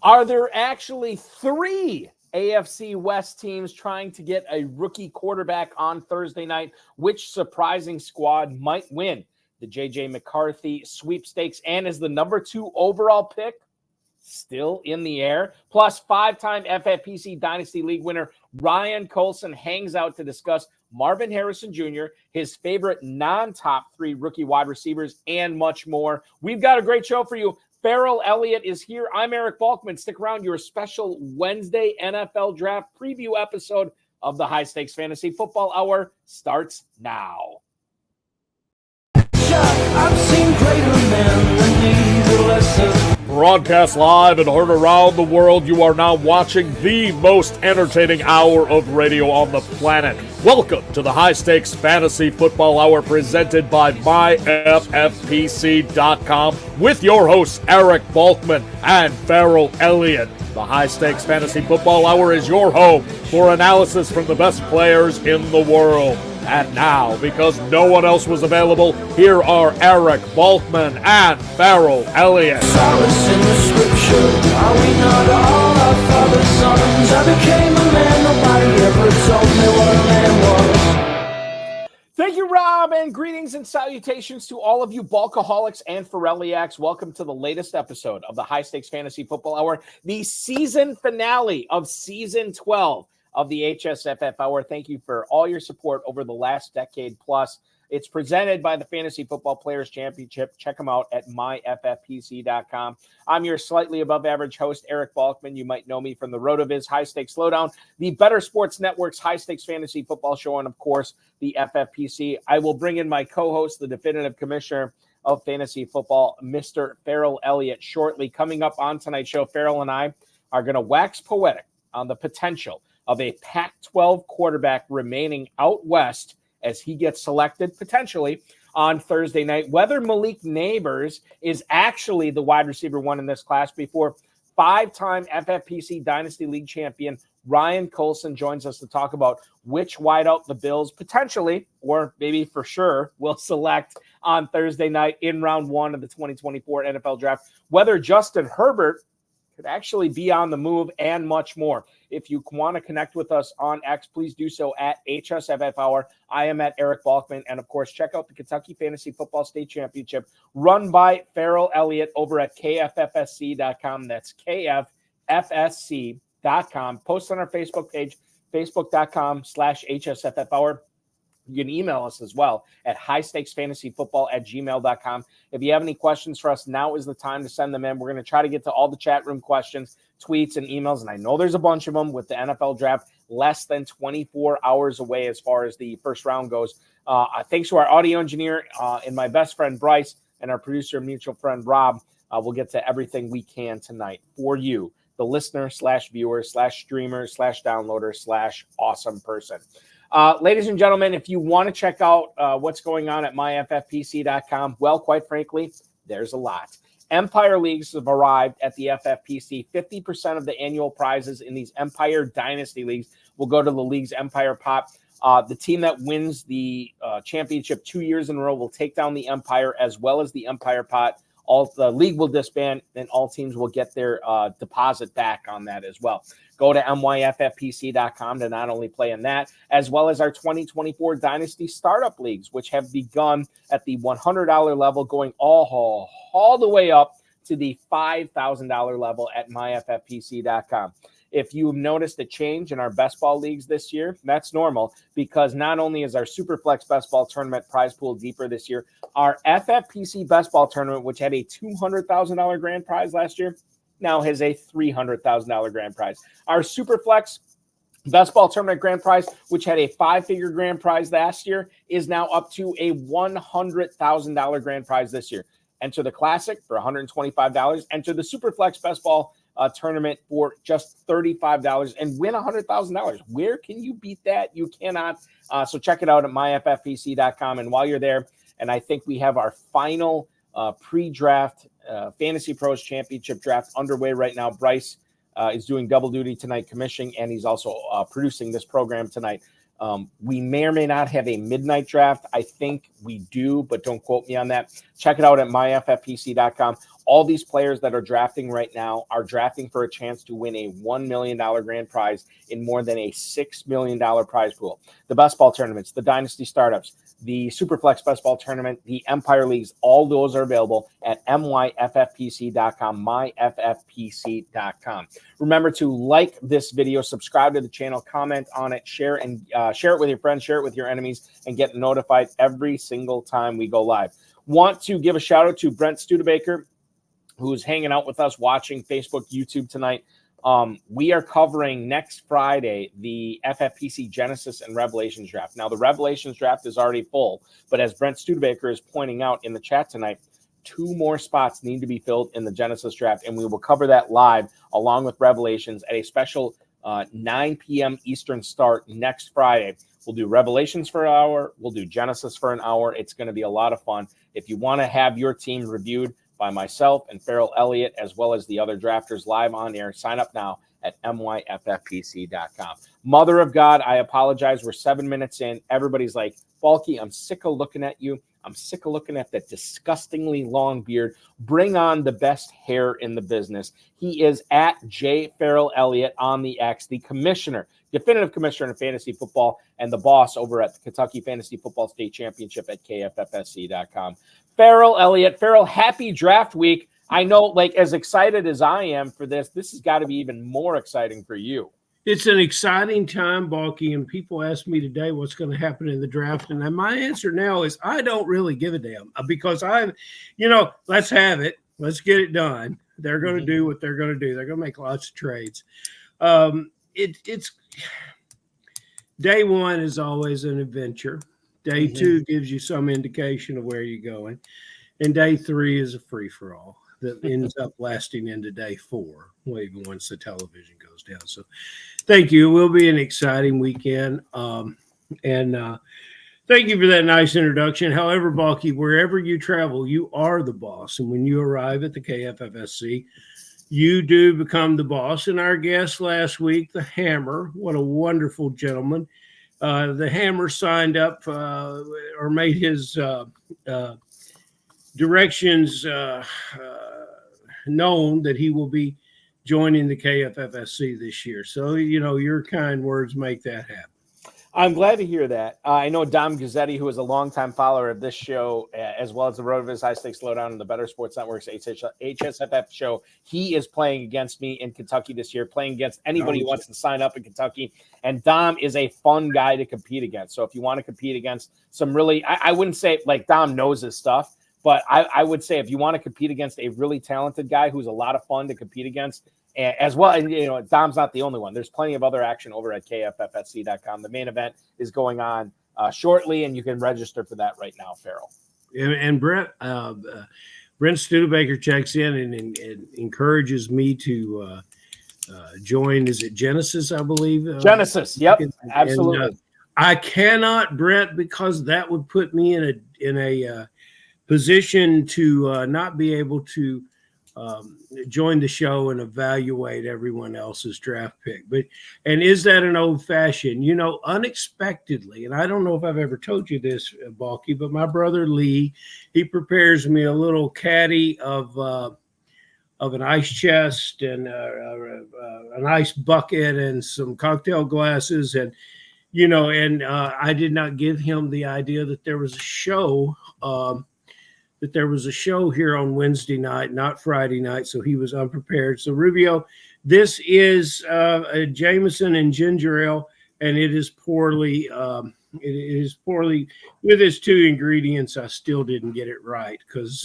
Are there actually 3 AFC West teams trying to get a rookie quarterback on Thursday night? Which surprising squad might win the J.J. McCarthy sweepstakes and is the number 2 overall pick still in the air? Plus, 5-time FFPC Dynasty League winner Ryan Collson hangs out to discuss Marvin Harrison Jr., his favorite non-top 3 rookie wide receivers, and much more. We've got a great show for you. Ferrell Elliott is here. I'm Eric Balkman. Stick around. Your special Wednesday NFL Draft preview episode of the High Stakes Fantasy Football Hour starts now. I've seen greater men than these lesser. Broadcast live and heard around the world, you are now watching the most entertaining hour of radio on the planet. Welcome to the High Stakes Fantasy Football Hour presented by myffpc.com with your hosts Eric Balkman and Ferrell Elliott. The High Stakes Fantasy Football Hour is your home for analysis from the best players in the world. And now, because no one else was available, here are Eric Balkman and Ferrell Elliott. Solace in the scripture, are we not all our father's sons? I became a man, nobody ever told me what a man was. Thank you, Rob, and greetings and salutations to all of you Balkaholics and Ferrelliacs. Welcome to the latest episode of the High Stakes Fantasy Football Hour, the season finale of Season 12 of the HSFF Hour. Thank you for all your support over the last decade plus. It's presented by the Fantasy Football Players Championship. Check them out at myffpc.com. I'm your slightly above average host, Eric Balkman. You might know me from the RotoViz High Stakes Slowdown, the Better Sports Network's High Stakes Fantasy Football Show, and of course, the FFPC. I will bring in my co-host, the definitive commissioner of fantasy football, Mr. Ferrell Elliott, shortly. Coming up on tonight's show, Ferrell and I are going to wax poetic on the potential of a Pac-12 quarterback remaining out west as he gets selected potentially on Thursday night. Whether Malik Neighbors is actually the wide receiver 1 in this class before 5-time FFPC Dynasty League champion Ryan Collson joins us to talk about which wideout the Bills potentially, or maybe for sure, will select on Thursday night in round 1 of the 2024 NFL Draft. Whether Justin Herbert could actually be on the move and much more. If you want to connect with us on X, please do so at HSFF Hour. I am at Eric Balkman. And, of course, check out the Kentucky Fantasy Football State Championship run by Ferrell Elliott over at KFFSC.com. That's KFFSC.com. Post on our Facebook page, facebook.com/HSFF Hour. You can email us as well at highstakesfantasyfootball@gmail.com. If you have any questions for us, now is the time to send them in. We're going to try to get to all the chat room questions, tweets, and emails. And I know there's a bunch of them with the NFL draft less than 24 hours away as far as the first round goes. Thanks to our audio engineer and my best friend Bryce and our producer and mutual friend Rob. We'll get to everything we can tonight for you, the listener/viewer/streamer/downloader/awesome person. Ladies and gentlemen, if you want to check out what's going on at myffpc.com, well, quite frankly, there's a lot. Empire Leagues have arrived at the FFPC. 50% of the annual prizes in these Empire Dynasty Leagues will go to the league's Empire Pot. The team that wins the championship 2 years in a row will take down the Empire as well as the Empire Pot. The league will disband, and all teams will get their deposit back on that as well. Go to myffpc.com to not only play in that, as well as our 2024 Dynasty Startup Leagues, which have begun at the $100 level, going all the way up to the $5,000 level at myffpc.com. If you've noticed a change in our best ball leagues this year, that's normal because not only is our Superflex Best Ball Tournament prize pool deeper this year, our FFPC Best Ball Tournament, which had a $200,000 grand prize last year, now has a $300,000 grand prize. Our Superflex Best Ball Tournament grand prize, which had a 5-figure grand prize last year, is now up to a $100,000 grand prize this year. Enter the Classic for $125. Enter the Superflex Best Ball tournament for just $35 and win $100,000. Where can you beat that? You cannot. So check it out at myffpc.com. And while you're there, and I think we have our final pre-draft Fantasy Pros Championship draft underway right now. Bryce is doing double duty tonight, commissioning, and he's also producing this program tonight. We may or may not have a midnight draft. I think we do, but don't quote me on that. Check it out at myffpc.com. All these players that are drafting right now are drafting for a chance to win a $1 million grand prize in more than a $6 million prize pool. The best ball tournaments, the dynasty startups, the Superflex Best Ball Tournament, the Empire Leagues, all those are available at myffpc.com, myffpc.com. Remember to like this video, subscribe to the channel, comment on it, share it with your friends, share it with your enemies, and get notified every single time we go live. Want to give a shout out to Brent Studebaker, who's hanging out with us watching Facebook, YouTube tonight. We are covering next Friday the FFPC Genesis and Revelations draft. Now, the Revelations draft is already full, but as Brent Studebaker is pointing out in the chat tonight, 2 more spots need to be filled in the Genesis draft, and we will cover that live along with Revelations at a special 9 p.m. Eastern start next Friday. We'll do Revelations for an hour. We'll do Genesis for an hour. It's going to be a lot of fun. If you want to have your team reviewed by myself and Ferrell Elliott, as well as the other drafters live on air, sign up now at myffpc.com. Mother of God, I apologize. We're 7 minutes in. Everybody's like, Balky, I'm sick of looking at you. I'm sick of looking at that disgustingly long beard. Bring on the best hair in the business. He is at jferrellelliott on the X, the commissioner, definitive commissioner in fantasy football, and the boss over at the Kentucky Fantasy Football State Championship at KFFSC.com. Ferrell Elliott. Ferrell, happy draft week. I know, like, as excited as I am for this has got to be even more exciting for you. It's an exciting time, Balky, and people ask me today what's going to happen in the draft, and my answer now is I don't really give a damn because let's have it. Let's get it done. They're going to do what they're going to do. They're going to make lots of trades. It's day one is always an adventure. Day two gives you some indication of where you're going, and day 3 is a free-for-all that ends up lasting into day 4, even once the television goes down. So thank you. It will be an exciting weekend. And thank you for that nice introduction. However, Balky, wherever you travel, you are the boss. And when you arrive at the KFFSC, you do become the boss. And our guest last week, the Hammer, what a wonderful gentleman. The Hammer signed up or made his directions known that he will be joining the KFFSC this year. So, your kind words make that happen. I'm glad to hear that. I know Dom Gazzetti, who is a longtime follower of this show, as well as the RotoViz High Stakes Lowdown and the Better Sports Network's HSFF show. He is playing against me in Kentucky this year, playing against anybody who wants to sign up in Kentucky. And Dom is a fun guy to compete against. So if you want to compete against some really, I wouldn't say like Dom knows his stuff, but I would say if you want to compete against a really talented guy who's a lot of fun to compete against, as well, and Dom's not the only one. There's plenty of other action over at KFFSC.com. The main event is going on shortly, and you can register for that right now, Ferrell. And Brent Studebaker checks in and encourages me to join. Is it Genesis, I believe? Genesis, yep, absolutely. And, I cannot, Brent, because that would put me in a position to not be able to join the show and evaluate everyone else's draft pick. And is that an old fashioned? Unexpectedly, and I don't know if I've ever told you this, Balky, but my brother Lee, he prepares me a little caddy of an ice chest and an ice bucket and some cocktail glasses, and I did not give him the idea that there was a show. That there was a show here on Wednesday night, not Friday night, so he was unprepared. So, Rubio, this is a Jameson and ginger ale, and it is poorly with its 2 ingredients. I still didn't get it right because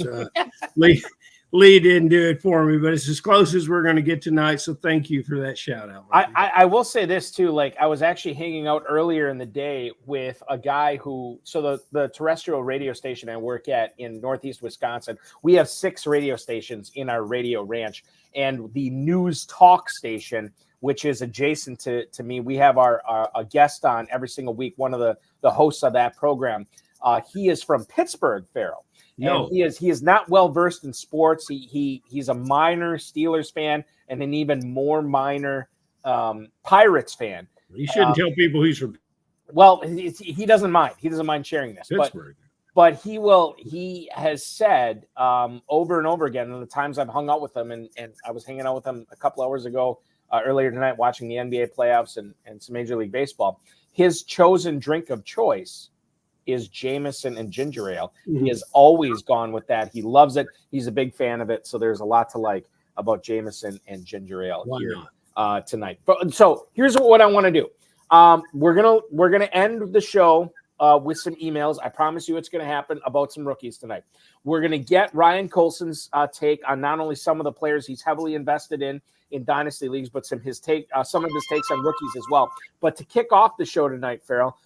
Lee didn't do it for me, but it's as close as we're going to get tonight. So thank you for that shout out. I will say this too. Like, I was actually hanging out earlier in the day with a guy the terrestrial radio station I work at in Northeast Wisconsin, we have 6 radio stations in our radio ranch, and the news talk station, which is adjacent to me, we have a guest on every single week. One of the hosts of that program, he is from Pittsburgh, Ferrell. No, he is not well versed in sports. He's a minor Steelers fan and an even more minor Pirates fan. You shouldn't tell people he's from. Well, he doesn't mind. He doesn't mind sharing this. Pittsburgh. But he has said over and over again, in the times I've hung out with him, and I was hanging out with him a couple hours ago, earlier tonight, watching the NBA playoffs and some Major League Baseball, his chosen drink of choice is Jameson and ginger ale. He has always gone with that. He loves it. He's a big fan of it. So there's a lot to like about Jameson and ginger ale tonight. So here's what I want to do. We're gonna end the show with some emails. I promise you it's going to happen about some rookies tonight. We're going to get Ryan Collson's take on not only some of the players he's heavily invested in dynasty leagues, but some of his takes on rookies as well. But to kick off the show tonight, Ferrell,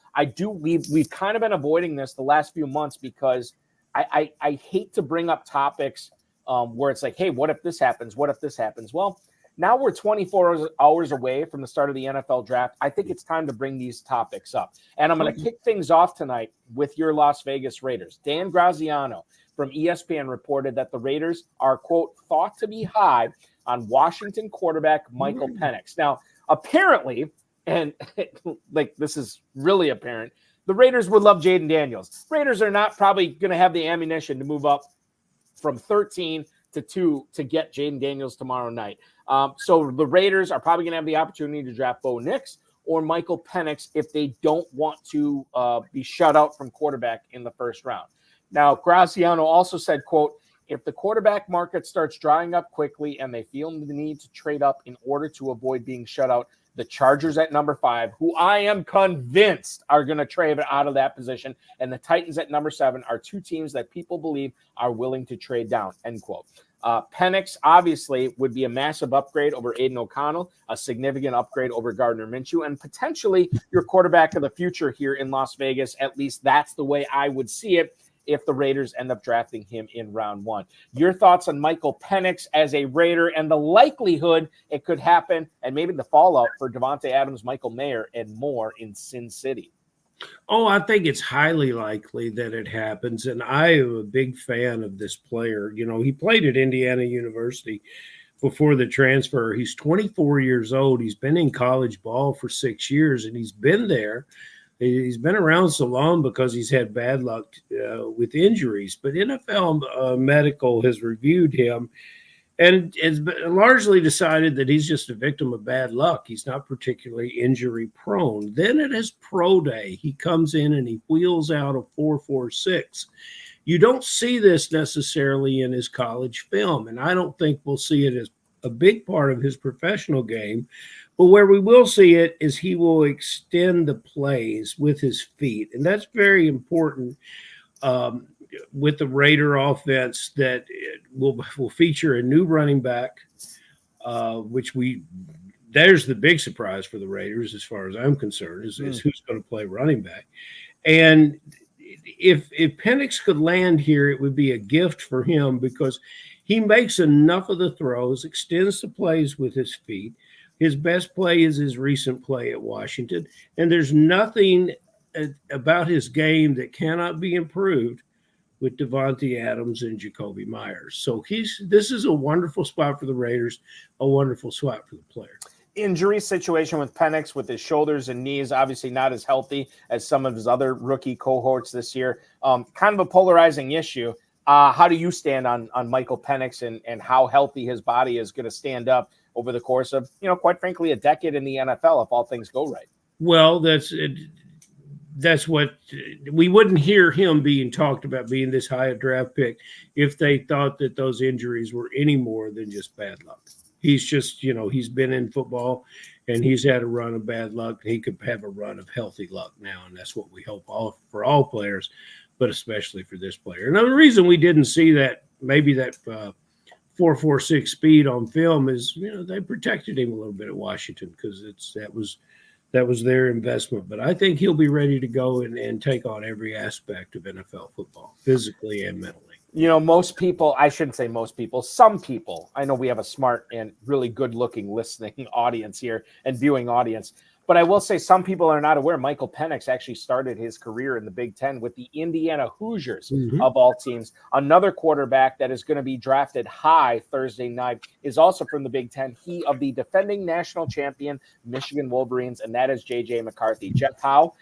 we've kind of been avoiding this the last few months because I hate to bring up topics where it's like, hey, what if this happens? What if this happens? Well, now we're 24 hours away from the start of the NFL draft. I think it's time to bring these topics up. And I'm going to kick things off tonight with your Las Vegas Raiders. Dan Graziano from ESPN reported that the Raiders are, quote, thought to be high on Washington quarterback Michael Penix. Now, apparently, and like this is really apparent, the Raiders would love Jaden Daniels. Raiders are not probably going to have the ammunition to move up from 13 to 2 to get Jaden Daniels tomorrow night. So the Raiders are probably going to have the opportunity to draft Bo Nix or Michael Penix if they don't want to be shut out from quarterback in the first round. Now, Graziano also said, quote, if the quarterback market starts drying up quickly and they feel the need to trade up in order to avoid being shut out, the Chargers at number 5, who I am convinced are going to trade out of that position, and the Titans at number 7 are two teams that people believe are willing to trade down, end quote. Penix obviously would be a massive upgrade over Aiden O'Connell, a significant upgrade over Gardner Minshew, and potentially your quarterback of the future here in Las Vegas. At least that's the way I would see it if the Raiders end up drafting him in round 1. Your thoughts on Michael Penix as a Raider and the likelihood it could happen, and maybe the fallout for Devontae Adams, Michael Mayer, and more in Sin City? Oh, I think it's highly likely that it happens. And I am a big fan of this player. You know, he played at Indiana University before the transfer. He's 24 years old. He's been in college ball for 6 years, and he's been there. He's been around so long because he's had bad luck with injuries. But NFL Medical has reviewed him and has largely decided that he's just a victim of bad luck. He's not particularly injury prone. Then at his pro day, he comes in and he wheels out a 4.46. You don't see this necessarily in his college film, and I don't think we'll see it as a big part of his professional game. But where we will see it is he will extend the plays with his feet, and that's very important with the Raider offense that will feature a new running back, there's the big surprise for the Raiders as far as I'm concerned is who's going to play running back. And if Penix could land here, it would be a gift for him because he makes enough of the throws, extends the plays with his feet. His best play is his recent play at Washington, and there's nothing about his game that cannot be improved with Devontae Adams and Jacoby Myers. So this is a wonderful spot for the Raiders, a wonderful spot for the player. Injury situation with Penix with his shoulders and knees, obviously not as healthy as some of his other rookie cohorts this year. Kind of a polarizing issue. How do you stand on Michael Penix and how healthy his body is going to stand up over the course of, quite frankly, a decade in the NFL if all things go right? Well, that's what we wouldn't hear him being talked about being this high a draft pick if they thought that those injuries were any more than just bad luck. He's just, he's been in football and he's had a run of bad luck. He could have a run of healthy luck now, and that's what we hope for all players, but especially for this player. Another reason we didn't see that 4.46 speed on film is, they protected him a little bit at Washington because that was their investment. But I think he'll be ready to go and take on every aspect of NFL football, physically and mentally. Most people, I shouldn't say most people, some people, I know we have a smart and really good looking listening audience here and viewing audience. But I will say some people are not aware Michael Penix actually started his career in the Big Ten with the Indiana Hoosiers of all teams. Another quarterback that is going to be drafted high Thursday night is also from the Big Ten. He of the defending national champion Michigan Wolverines, and that is J.J. McCarthy. Jeff Howe,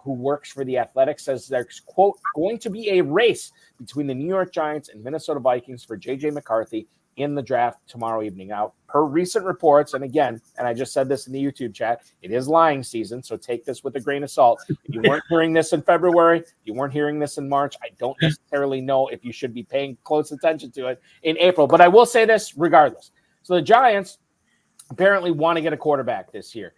who works for The Athletic, says there's, quote, going to be a race between the New York Giants and Minnesota Vikings for J.J. McCarthy in the draft tomorrow evening. Now, per recent reports, and again, and I just said this in the YouTube chat, it is lying season, so take this with a grain of salt. If you weren't hearing this in February, if you weren't hearing this in March, I don't necessarily know if you should be paying close attention to it in April. But I will say this regardless. So the Giants apparently want to get a quarterback this year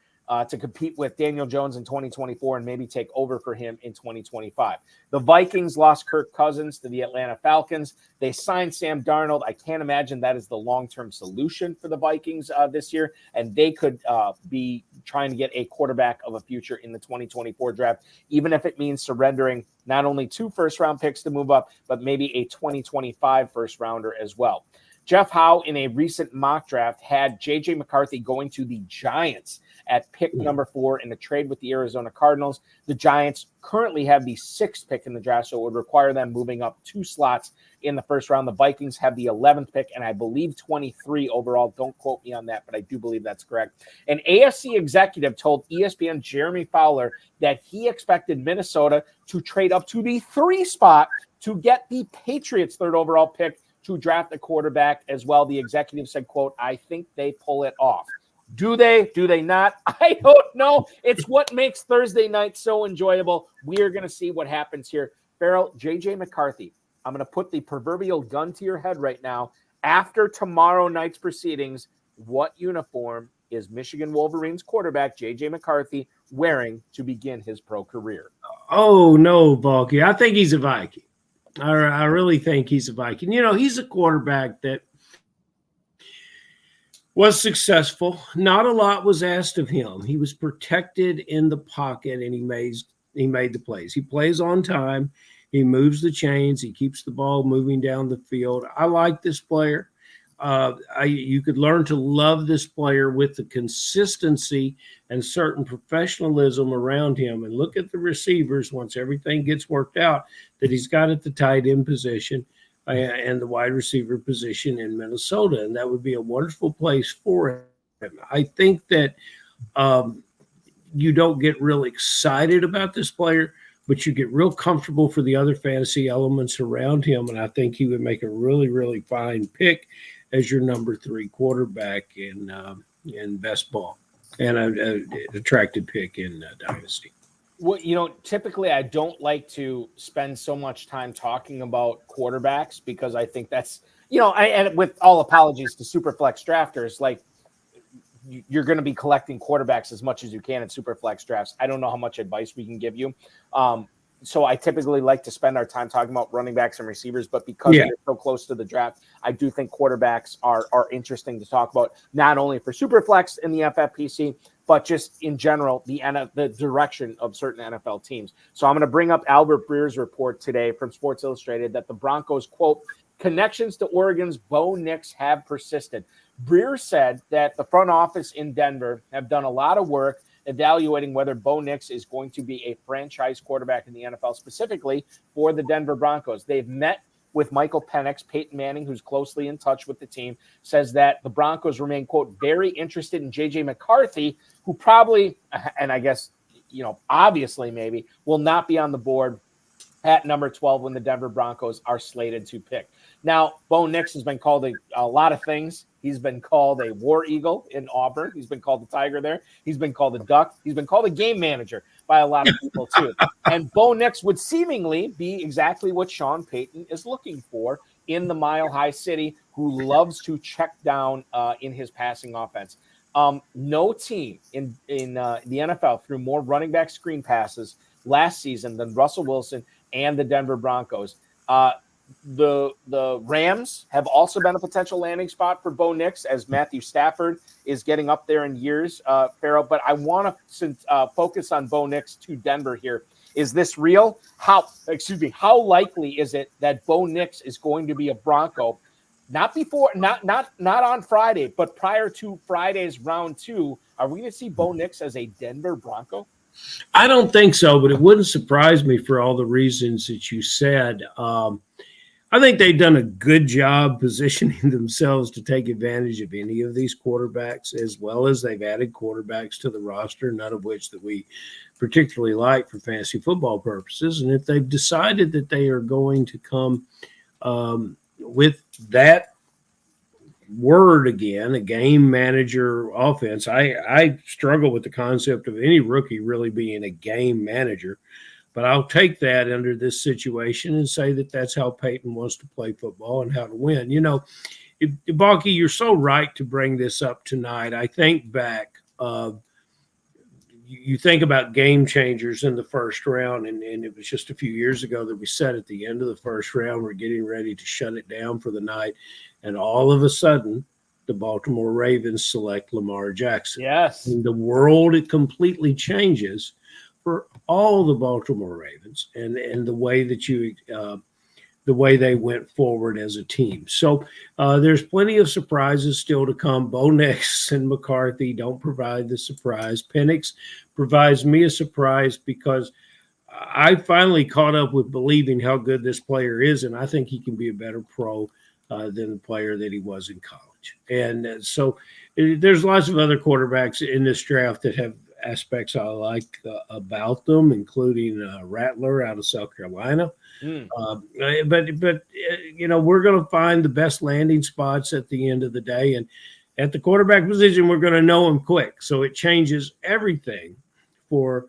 to compete with Daniel Jones in 2024 and maybe take over for him in 2025. The Vikings lost Kirk Cousins to the Atlanta Falcons. They signed Sam Darnold. I can't imagine that is the long-term solution for the Vikings this year, and they could be trying to get a quarterback of a future in the 2024 draft, even if it means surrendering not only 2 first-round picks to move up, but maybe a 2025 first-rounder as well. Jeff Howe, in a recent mock draft, had J.J. McCarthy going to the Giants at pick number 4 in a trade with the Arizona Cardinals. The Giants currently have the 6th pick in the draft, so it would require them moving up 2 slots in the first round. The Vikings have the 11th pick, and I believe 23 overall. Don't quote me on that, but I do believe that's correct. An AFC executive told ESPN Jeremy Fowler that he expected Minnesota to trade up to the 3 spot to get the Patriots' 3rd overall pick to draft a quarterback as well. The executive said, quote, I think they pull it off. Do they? Do they not? I don't know. It's what makes Thursday night so enjoyable. We are going to see what happens here. Ferrell, J.J. McCarthy, I'm going to put the proverbial gun to your head right now. After tomorrow night's proceedings, what uniform is Michigan Wolverines quarterback J.J. McCarthy wearing to begin his pro career? Oh, no, Balky. I think he's a Viking. I really think he's a Viking. You know, he's a quarterback that was successful. Not a lot was asked of him. He was protected in the pocket, and he made the plays. He plays on time. He moves the chains. He keeps the ball moving down the field. I like this player. You could learn to love this player with the consistency and certain professionalism around him. And look at the receivers once everything gets worked out that he's got at the tight end position and the wide receiver position in Minnesota. And that would be a wonderful place for him. I think that you don't get real excited about this player, but you get real comfortable for the other fantasy elements around him. And I think he would make a really, really fine pick as your number 3 quarterback in best ball and an attractive pick in Dynasty. Well, you know, typically I don't like to spend so much time talking about quarterbacks because I think that's, you know, and with all apologies to Superflex drafters, like you're going to be collecting quarterbacks as much as you can in Superflex drafts. I don't know how much advice we can give you. So I typically like to spend our time talking about running backs and receivers, but because we're so close to the draft, I do think quarterbacks are interesting to talk about, not only for Superflex in the FFPC, but just in general, the direction of certain NFL teams. So I'm going to bring up Albert Breer's report today from Sports Illustrated that the Broncos, quote, connections to Oregon's Bo Nix have persisted. Breer said that the front office in Denver have done a lot of work evaluating whether Bo Nix is going to be a franchise quarterback in the NFL, specifically for the Denver Broncos. They've met with Michael Penix. Peyton Manning, who's closely in touch with the team, says that the Broncos remain, quote, very interested in J.J. McCarthy, who probably, and I guess, you know, obviously maybe, will not be on the board at number 12 when the Denver Broncos are slated to pick. Now, Bo Nix has been called a lot of things. He's been called a war eagle in Auburn. He's been called the tiger there. He's been called a duck. He's been called a game manager by a lot of people too. And Bo Nix would seemingly be exactly what Sean Payton is looking for in the Mile High City, who loves to check down in his passing offense. No team in the NFL threw more running back screen passes last season than Russell Wilson and the Denver Broncos. The Rams have also been a potential landing spot for Bo Nix as Matthew Stafford is getting up there in years, Ferrell. But I want to focus on Bo Nix to Denver here. Is this real? How likely is it that Bo Nix is going to be a Bronco not before, not on Friday, but prior to Friday's round 2, are we going to see Bo Nix as a Denver Bronco? I don't think so, but it wouldn't surprise me for all the reasons that you said. I think they've done a good job positioning themselves to take advantage of any of these quarterbacks, as well as they've added quarterbacks to the roster, none of which that we particularly like for fantasy football purposes. And if they've decided that they are going to come with that word again, a game manager offense, I struggle with the concept of any rookie really being a game manager. But I'll take that under this situation and say that that's how Peyton wants to play football and how to win. You know, Balky, you're so right to bring this up tonight. I think back, you think about game changers in the first round, and it was just a few years ago that we said at the end of the first round, we're getting ready to shut it down for the night. And all of a sudden, the Baltimore Ravens select Lamar Jackson. Yes. In the world, it completely changes for all the Baltimore Ravens and the way that the way they went forward as a team. So there's plenty of surprises still to come. Bo Nix and McCarthy don't provide the surprise. Penix provides me a surprise because I finally caught up with believing how good this player is, and I think he can be a better pro than the player that he was in college. And so there's lots of other quarterbacks in this draft that have aspects I like about them, including Rattler out of South Carolina. But you know, we're going to find the best landing spots at the end of the day. And at the quarterback position, we're going to know them quick. So it changes everything for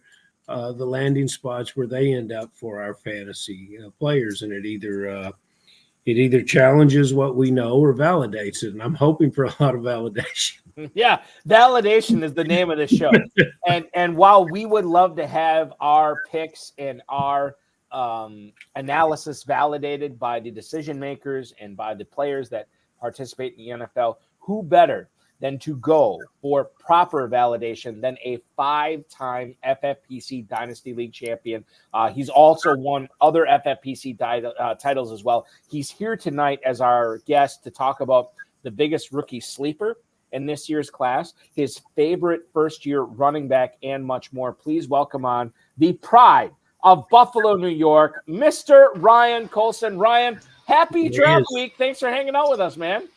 the landing spots where they end up for our fantasy players. And it either challenges what we know or validates it. And I'm hoping for a lot of validation. Yeah, validation is the name of the show. And while we would love to have our picks and our analysis validated by the decision makers and by the players that participate in the NFL, who better than to go for proper validation than a 5-time FFPC Dynasty League champion. He's also won other FFPC titles as well. He's here tonight as our guest to talk about the biggest rookie sleeper in this year's class, his favorite first-year running back, and much more. Please welcome on the pride of Buffalo, New York, Mr. Ryan Collson. Ryan, happy draft week. Thanks for hanging out with us, man.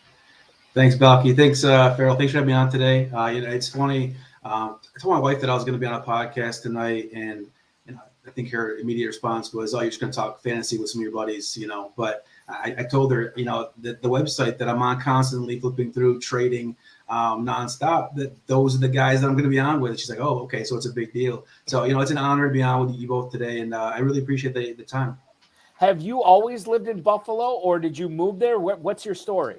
Thanks, Balky. Thanks, Ferrell. Thanks for having me on today. You know, it's funny. I told my wife that I was going to be on a podcast tonight, and I think her immediate response was, "Oh, you're just going to talk fantasy with some of your buddies," you know. But I told her, you know, that the website that I'm on constantly flipping through, trading nonstop, that those are the guys that I'm going to be on with. She's like, "Oh, okay, so it's a big deal." So, you know, it's an honor to be on with you both today, and I really appreciate the time. Have you always lived in Buffalo, or did you move there? What's your story?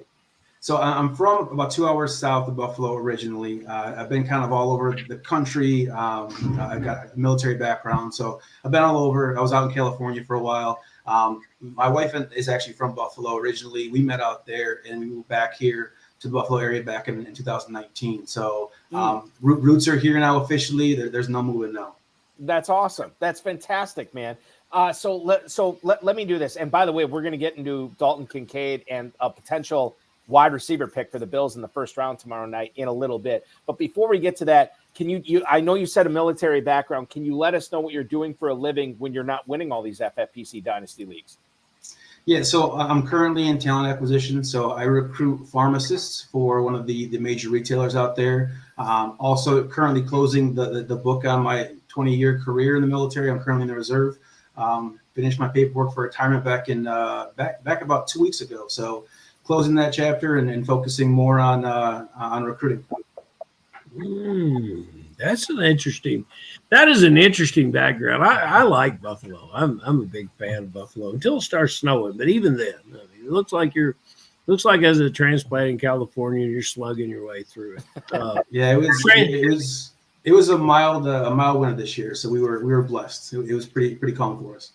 So I'm from about 2 hours south of Buffalo originally. I've been kind of all over the country. I've got a military background, so I've been all over. I was out in California for a while. My wife is actually from Buffalo originally. We met out there, and we moved back here to the Buffalo area back in 2019. So roots are here now officially. There's no moving now. That's awesome. That's fantastic, man. So let me do this. And by the way, we're going to get into Dalton Kincaid and a potential wide receiver pick for the Bills in the first round tomorrow night in a little bit. But before we get to that, can you I know you said a military background. Can you let us know what you're doing for a living when you're not winning all these FFPC Dynasty leagues? Yeah, so I'm currently in talent acquisition. So I recruit pharmacists for one of the major retailers out there. Also currently closing the book on my 20-year career in the military. I'm currently in the reserve. Finished my paperwork for retirement back about 2 weeks ago. So closing that chapter and focusing more on recruiting. That is an interesting background. I like Buffalo. I'm a big fan of Buffalo until it starts snowing. But even then, I mean, it looks like as a transplant in California, you're slugging your way through it. Yeah, it was a mild winter this year, so we were blessed. It was pretty calm for us.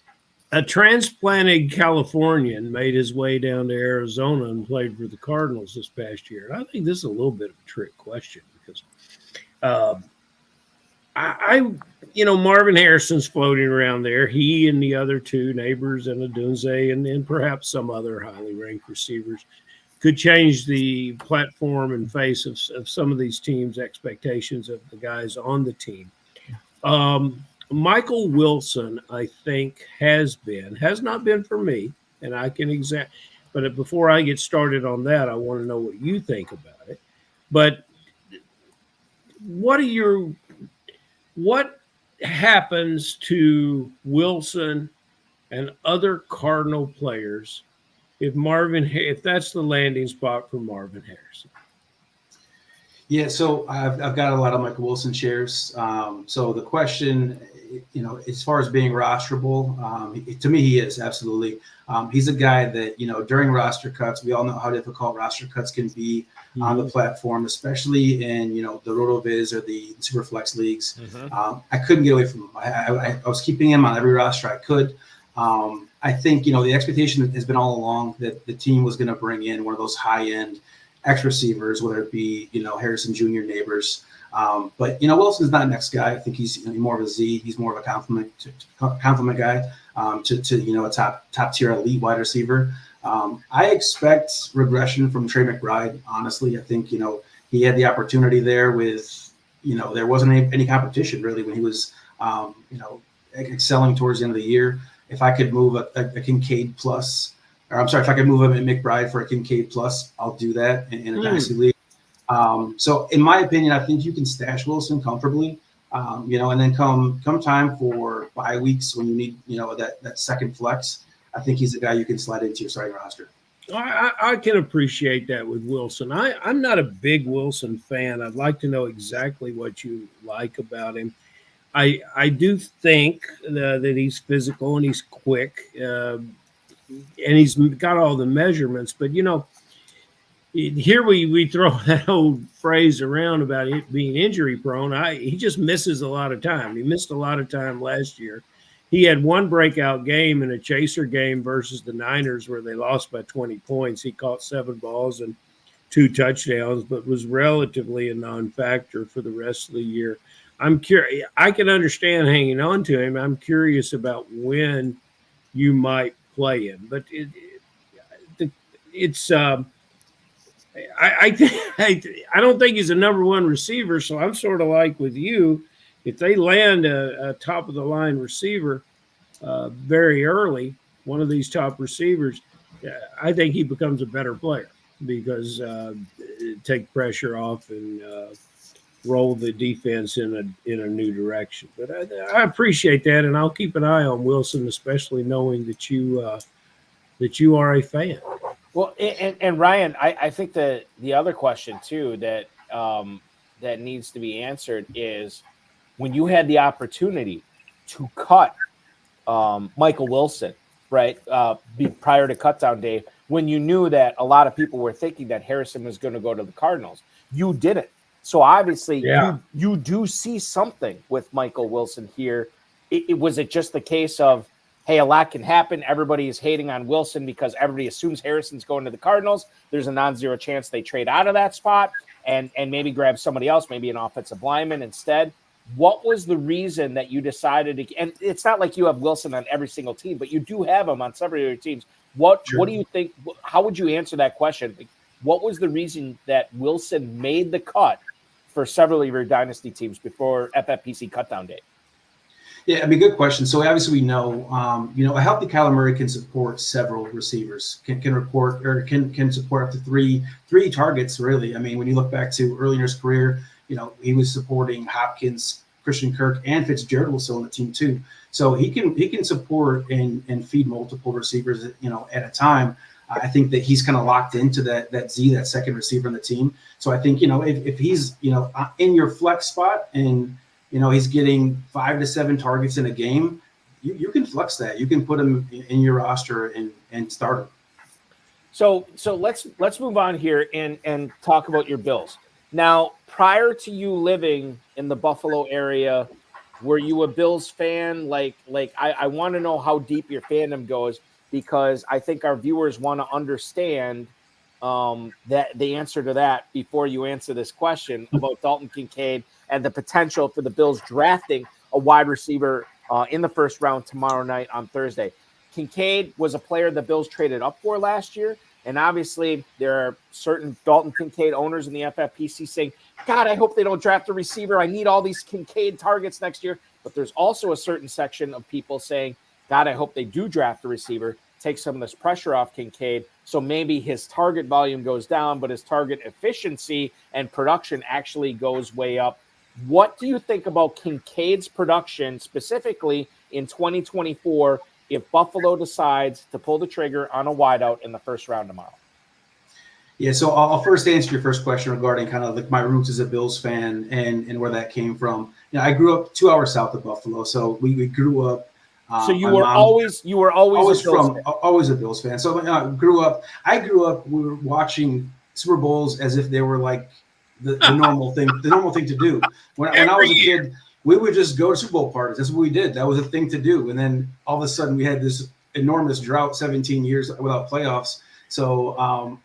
A transplanted Californian made his way down to Arizona and played for the Cardinals this past year. And I think this is a little bit of a trick question because Marvin Harrison's floating around there. He and the other two neighbors and Adunze and perhaps some other highly ranked receivers could change the platform and face of some of these teams' expectations of the guys on the team. Michael Wilson, I think, has not been for me, and I can but before I get started on that, I want to know what you think about it. But what happens to Wilson and other Cardinal players if that's the landing spot for Marvin Harrison? Yeah, so I've got a lot of Michael Wilson shares. So the question, as far as being rosterable, to me, he is absolutely. He's a guy that, during roster cuts, we all know how difficult roster cuts can be on the platform, especially in, the RotoViz or the Superflex leagues. I couldn't get away from him. I was keeping him on every roster I could. I think, the expectation has been all along that the team was going to bring in one of those high-end X receivers, whether it be, Harrison Jr. Neighbors. But, Wilson's not the next guy. I think he's more of a Z. He's more of a compliment guy to a top tier elite wide receiver. I expect regression from Trey McBride. Honestly, I think, he had the opportunity there with, there wasn't any competition really when he was, excelling towards the end of the year. If I could move a Kincaid plus, or I'm sorry, if I could move him at McBride for a Kincaid plus, I'll do that in a dynasty league. So in my opinion, I think you can stash Wilson comfortably, and then come time for bye weeks when you need, that second flex. I think he's a guy you can slide into your starting roster. I can appreciate that with Wilson. I'm not a big Wilson fan. I'd like to know exactly what you like about him. I do think that he's physical and he's quick, and he's got all the measurements. But, here we throw that old phrase around about it being injury prone. He just misses a lot of time. He missed a lot of time last year. He had one breakout game in a chaser game versus the Niners where they lost by 20 points. He caught 7 balls and 2 touchdowns, but was relatively a non-factor for the rest of the year. I'm curious. I can understand hanging on to him. I'm curious about when you might play him, but I don't think he's a number one receiver. So I'm sort of like with you. If they land a top of the line receiver very early, one of these top receivers, I think he becomes a better player because take pressure off and roll the defense in a new direction. But I appreciate that, and I'll keep an eye on Wilson, especially knowing that you are a fan. Well, and Ryan, I think that the other question too that needs to be answered is when you had the opportunity to cut Michael Wilson, right, prior to cutdown day, when you knew that a lot of people were thinking that Harrison was going to go to the Cardinals, you didn't. So obviously, you do see something with Michael Wilson here. Was it just the case of, hey, a lot can happen. Everybody is hating on Wilson because everybody assumes Harrison's going to the Cardinals. There's a non-zero chance they trade out of that spot and maybe grab somebody else, maybe an offensive lineman instead. What was the reason that you decided to – and it's not like you have Wilson on every single team, but you do have him on several of your teams. What do you think – how would you answer that question? What was the reason that Wilson made the cut for several of your dynasty teams before FFPC cutdown day? Yeah, good question. So obviously we know, a healthy Kyler Murray can support several receivers, can support up to three targets, really. I mean, when you look back to early in his career, he was supporting Hopkins, Christian Kirk, and Fitzgerald was still on the team too. So he can support and feed multiple receivers, at a time. I think that he's kind of locked into that Z, that second receiver on the team. So I think, if he's, in your flex spot and, he's getting 5 to 7 targets in a game, you can flex that. You can put him in your roster and start him. So let's move on here and talk about your Bills. Now, prior to you living in the Buffalo area, were you a Bills fan? I want to know how deep your fandom goes, because I think our viewers want to understand that the answer to that before you answer this question about Dalton Kincaid and the potential for the Bills drafting a wide receiver in the first round tomorrow night on Thursday. Kincaid was a player the Bills traded up for last year. And obviously, there are certain Dalton Kincaid owners in the FFPC saying, God, I hope they don't draft a receiver. I need all these Kincaid targets next year. But there's also a certain section of people saying, God, I hope they do draft a receiver, take some of this pressure off Kincaid. So maybe his target volume goes down, but his target efficiency and production actually goes way up. What do you think about Kincaid's production specifically in 2024 if Buffalo decides to pull the trigger on a wideout in the first round tomorrow? Yeah, so I'll first answer your first question regarding kind of like my roots as a Bills fan and where that came from. You know, I grew up 2 hours south of Buffalo, so we grew up. So you were always a Bills fan. So I grew up. We were watching Super Bowls as if they were like the normal thing to do. When I was a kid, we would just go to Super Bowl parties. That's what we did. That was a thing to do. And then all of a sudden, we had this enormous drought, 17 years without playoffs. So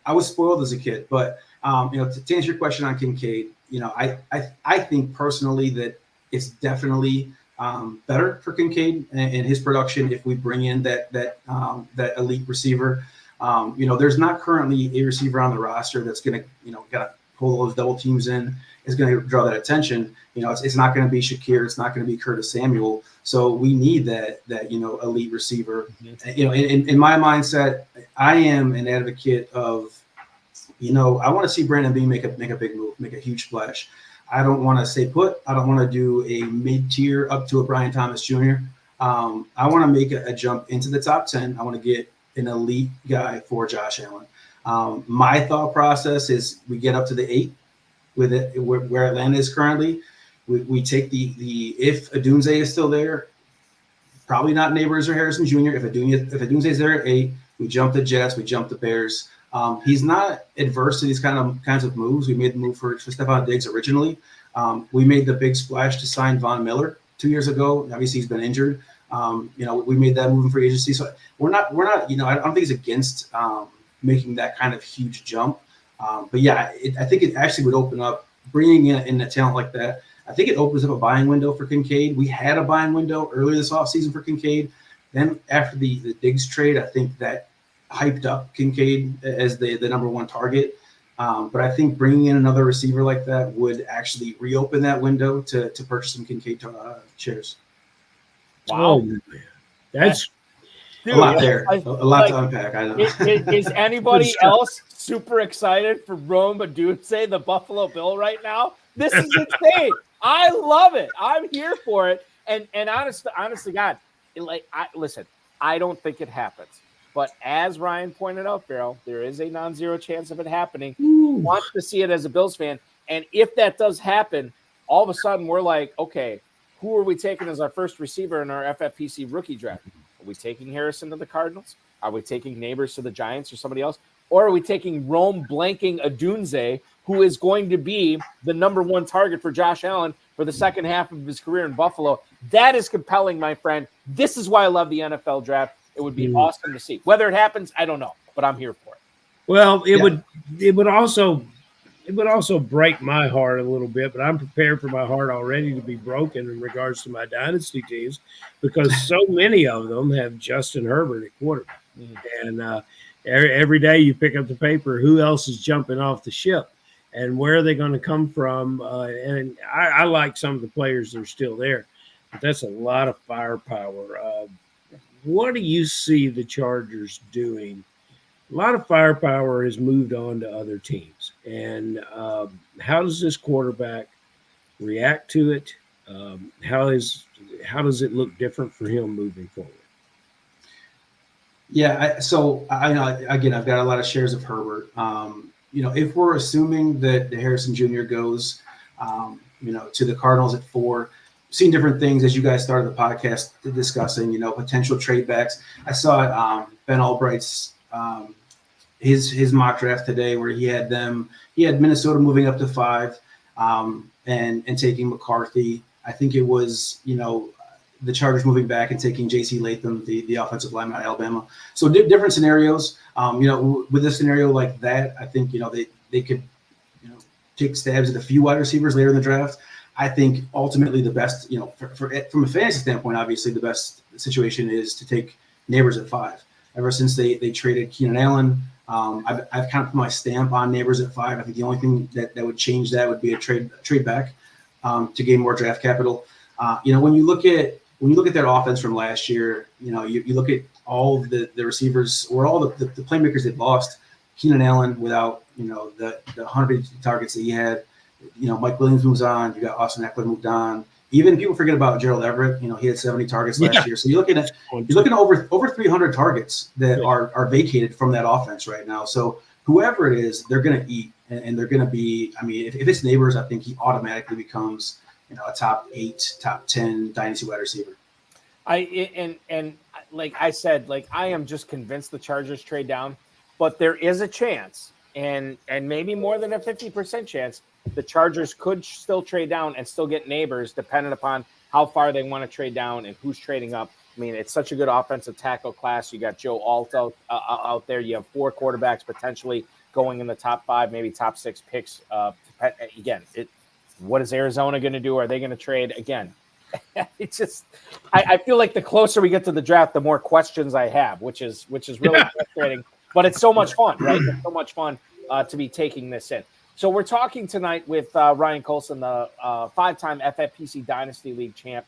I was spoiled as a kid. But to answer your question on Kincaid, I think personally that it's definitely better for Kincaid and his production if we bring in that elite receiver. There's not currently a receiver on the roster that's going to pull those double teams in. Is going to draw that attention. It's not going to be Shakir. It's not going to be Curtis Samuel. So we need that elite receiver. Mm-hmm. In my mindset, I am an advocate of, I want to see Brandon Beane make a big move, make a huge splash. I don't want to stay put. I don't want to do a mid-tier up to a Brian Thomas Jr. I want to make a jump into the top 10. I want to get an elite guy for Josh Allen. My thought process is we get up to the 8 with it where Atlanta is currently. We take the if Odunze is still there, probably not Neighbors or Harrison Jr. If Odunze is there at 8, we jump the Jets, we jump the Bears. He's not adverse to these kinds of moves. We made the move for Stephon Diggs originally. We made the big splash to sign Von Miller 2 years ago. Obviously, he's been injured. We made that move in free agency. So we're not. I don't think he's against making that kind of huge jump. But yeah, I think it actually would open up bringing in a talent like that. I think it opens up a buying window for Kincaid. We had a buying window earlier this offseason for Kincaid. Then after the Diggs trade, I think that hyped up Kincaid as the number one target. But I think bringing in another receiver like that would actually reopen that window to purchase some Kincaid shares. Wow. That's a lot there. A lot to unpack. I know. Is anybody else super excited for Rome Odunze, the Buffalo Bill right now? This is insane. I love it. I'm here for it. And honestly, God, listen, I don't think it happens. But as Ryan pointed out, Ferrell, there is a non-zero chance of it happening. Want to see it as a Bills fan. And if that does happen, all of a sudden we're like, okay, who are we taking as our first receiver in our FFPC rookie draft? Are we taking Harrison to the Cardinals? Are we taking Neighbors to the Giants or somebody else? Or are we taking Rome blanking Odunze, who is going to be the number one target for Josh Allen for the second half of his career in Buffalo? That is compelling, my friend. This is why I love the NFL draft. It would be awesome to see. Whether it happens, I don't know, but I'm here for it. Well, it would also break my heart a little bit, but I'm prepared for my heart already to be broken in regards to my dynasty teams because so many of them have Justin Herbert at quarterback. And every day you pick up the paper, who else is jumping off the ship and where are they going to come from? And I like some of the players that are still there, but that's a lot of firepower. What do you see the Chargers doing? A lot of firepower has moved on to other teams. And how does this quarterback react to it? How does it look different for him moving forward? Yeah, I know, again, I've got a lot of shares of Herbert. If we're assuming that Harrison Jr. goes, to the Cardinals at 4, seen different things as you guys started the podcast discussing, potential trade backs. I saw Ben Albright's his mock draft today where he had Minnesota moving up to 5 and taking McCarthy. I think it was, the Chargers moving back and taking J.C. Latham, the offensive lineman out of Alabama. So different scenarios. With a scenario like that, I think, they could, take stabs at a few wide receivers later in the draft. I think ultimately the best, from a fantasy standpoint, obviously the best situation is to take Neighbors at 5. Ever since they traded Keenan Allen, I've kind of put my stamp on Neighbors at 5. I think the only thing that would change that would be a trade back to gain more draft capital. When you look at their offense from last year, you look at all the receivers or all the playmakers they've lost. Keenan Allen without the 100 targets that he had. Mike Williams moves on. You got Austin Eckler moved on. Even people forget about Gerald Everett. He had 70 targets last year. So you're looking at over 300 targets that are vacated from that offense right now. So whoever it is, they're going to eat, and they're going to be. I mean, if it's Neighbors, I think he automatically becomes a top 8, top 10 dynasty wide receiver. Like I said, I am just convinced the Chargers trade down, but there is a chance, and maybe more than a 50% chance, the Chargers could still trade down and still get Neighbors, depending upon how far they want to trade down and who's trading up. I mean, it's such a good offensive tackle class. You got Joe Alt out there. You have 4 quarterbacks potentially going in the top 5, maybe top 6 picks. Again, what is Arizona going to do? Are they going to trade again? It's just, I feel like the closer we get to the draft, the more questions I have, which is really frustrating. But it's so much fun, right? It's so much fun to be taking this in. So we're talking tonight with Ryan Collson, the 5-time FFPC Dynasty League champ.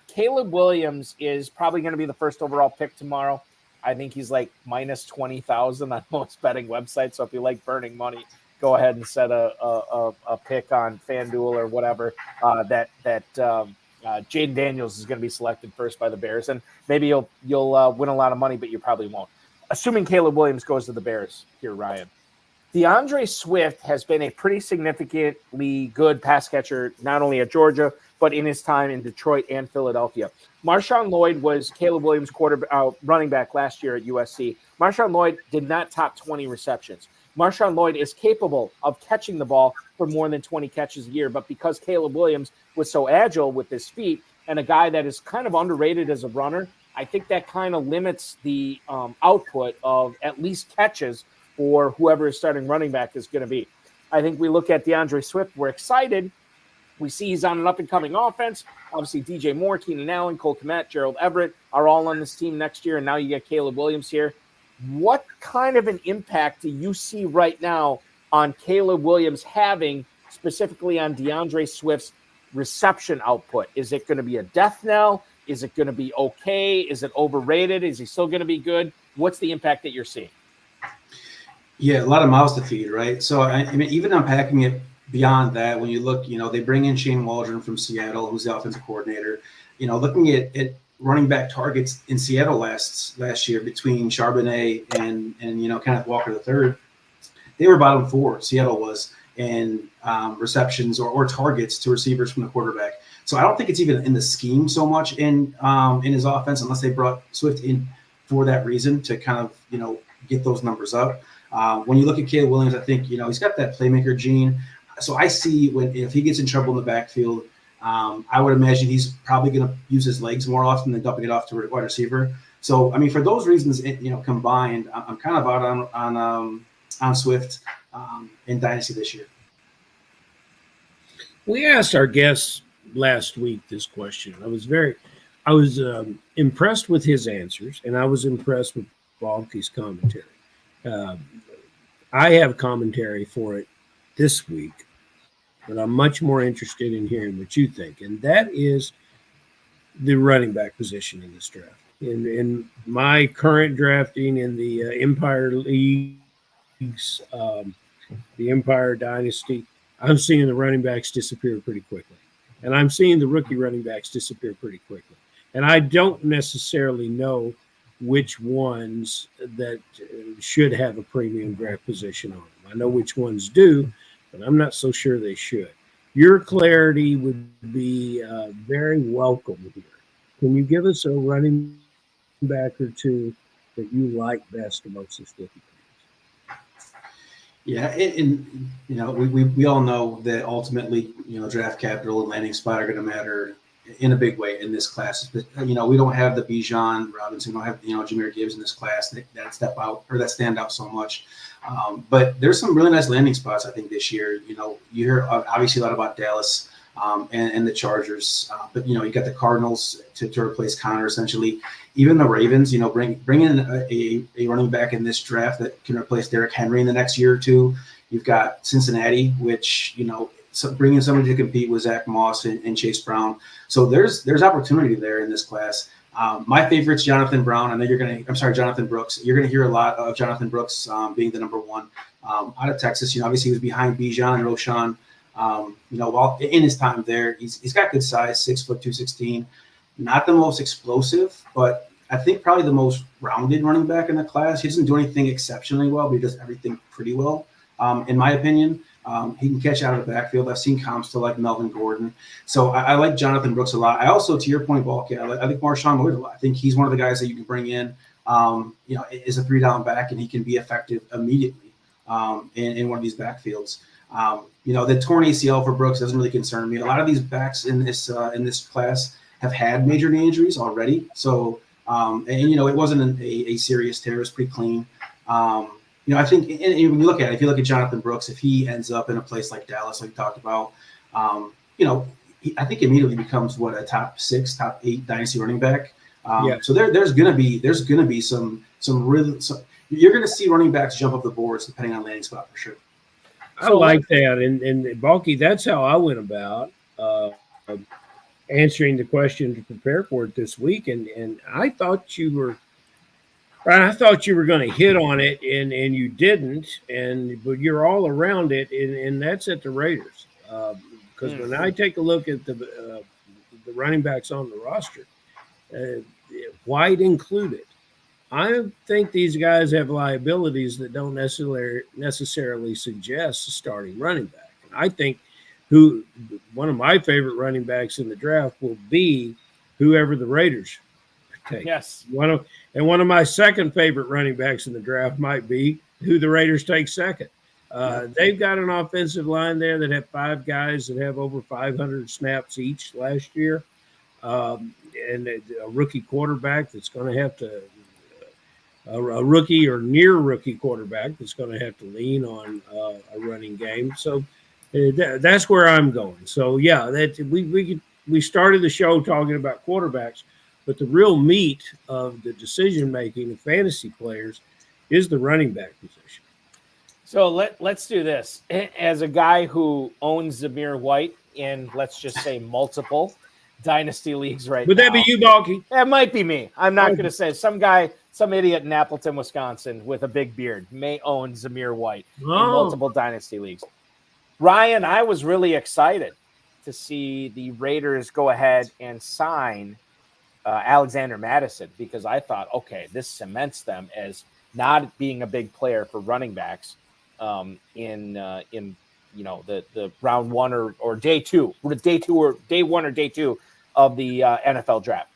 Caleb Williams is probably going to be the first overall pick tomorrow. I think he's like minus 20,000 on most betting websites. So if you like burning money, go ahead and set a pick on FanDuel or whatever that Jaden Daniels is going to be selected first by the Bears. And maybe you'll win a lot of money, but you probably won't. Assuming Caleb Williams goes to the Bears here, Ryan. DeAndre Swift has been a pretty significantly good pass catcher, not only at Georgia, but in his time in Detroit and Philadelphia. Marshawn Lloyd was Caleb Williams' running back last year at USC. Marshawn Lloyd did not top 20 receptions. Marshawn Lloyd is capable of catching the ball for more than 20 catches a year, but because Caleb Williams was so agile with his feet and a guy that is kind of underrated as a runner, I think that kind of limits the output of at least catches for whoever his starting running back is going to be. I think we look at DeAndre Swift, we're excited. We see he's on an up-and-coming offense. Obviously, DJ Moore, Keenan Allen, Cole Kmet, Gerald Everett are all on this team next year, and now you get Caleb Williams here. What kind of an impact do you see right now on Caleb Williams having, specifically on DeAndre Swift's reception output? Is it going to be a death knell? Is it going to be okay? Is it overrated? Is he still going to be good? What's the impact that you're seeing? Yeah, a lot of mouths to feed, right? So, I mean, even unpacking it beyond that, when you look, they bring in Shane Waldron from Seattle, who's the offensive coordinator. Looking at running back targets in Seattle last year between Charbonnet and Kenneth Walker III, they were bottom 4, Seattle was, in receptions or targets to receivers from the quarterback. So I don't think it's even in the scheme so much in his offense, unless they brought Swift in for that reason to kind of, get those numbers up. When you look at Caleb Williams, I think, he's got that playmaker gene. So I see if he gets in trouble in the backfield, I would imagine he's probably going to use his legs more often than dumping it off to a wide receiver. So, I mean, for those reasons, combined, I'm kind of out on Swift in Dynasty this year. We asked our guests last week this question. I was impressed with his answers, and I was impressed with Balky's commentary. I have commentary for it this week, but I'm much more interested in hearing what you think, and that is the running back position in this draft. In my current drafting in the Empire Leagues, the Empire Dynasty, I'm seeing the running backs disappear pretty quickly, and I'm seeing the rookie running backs disappear pretty quickly, and I don't necessarily know which ones that should have a premium draft position on them. I know which ones do, but I'm not so sure they should. Your clarity would be very welcome here. Can you give us a running back or two that you like best amongst the sticky players? Yeah, and we all know that ultimately, draft capital and landing spot are going to matter in a big way in this class. But we don't have the Bijan Robinson, we don't have Jahmyr Gibbs in this class that step out or that stand out so much. But there's some really nice landing spots I think this year. You hear obviously a lot about Dallas and the Chargers. But you got the Cardinals to replace Connor essentially. Even the Ravens, bring in a running back in this draft that can replace Derrick Henry in the next year or two. You've got Cincinnati, which bringing somebody to compete with Zach Moss and Chase Brown. So there's opportunity there in this class. My favorite's Jonathan Brown. I know Jonathan Brooks. You're going to hear a lot of Jonathan Brooks being the number one out of Texas. Obviously he was behind Bijan and Roshan. While in his time there, he's got good size, 6'2", 216. Not the most explosive, but I think probably the most rounded running back in the class. He doesn't do anything exceptionally well, but he does everything pretty well, in my opinion. He can catch out of the backfield. I've seen comps to like Melvin Gordon. So I like Jonathan Brooks a lot. I also, to your point, Balky, I think Marshawn Lloyd a lot. I think he's one of the guys that you can bring in, is a 3-down back, and he can be effective immediately in one of these backfields. The torn ACL for Brooks doesn't really concern me. A lot of these backs in this class have had major knee injuries already. So, it wasn't a serious tear. It was pretty clean. I think and when you look at it, if you look at Jonathan Brooks, if he ends up in a place like Dallas, like we talked about, I think immediately becomes a top 6, top 8 dynasty running back. So there's gonna be some you're gonna see running backs jump up the boards depending on landing spot for sure. I like that, and Balky, that's how I went about answering the question to prepare for it this week, and I thought you were going to hit on it, and you didn't, but you're all around it, and that's at the Raiders. Because when I take a look at the running backs on the roster, White included, I think these guys have liabilities that don't necessarily suggest a starting running back. And I think one of my favorite running backs in the draft will be whoever the Raiders take. Yes. One of my second favorite running backs in the draft might be who the Raiders take second. They've got an offensive line there that have 5 guys that have over 500 snaps each last year, and a rookie quarterback that's going to have to a rookie or near rookie quarterback that's going to have to lean on a running game. So that's where I'm going. So yeah, we started the show talking about quarterbacks, but the real meat of the decision making of fantasy players is the running back position. So let's do this. As a guy who owns Zamir White in, let's just say, multiple dynasty leagues right now. Would that be you, Balky? That might be me. I'm not going to say. Some idiot in Appleton, Wisconsin with a big beard may own Zamir White in multiple dynasty leagues. Ryan, I was really excited to see the Raiders go ahead and sign Alexander Madison, because I thought, okay, this cements them as not being a big player for running backs in the round 1 or day 2, or day 1 or day 2 of the NFL draft.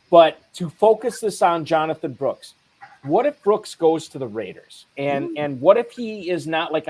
But to focus this on Jonathan Brooks, what if Brooks goes to the Raiders? And what if he is not like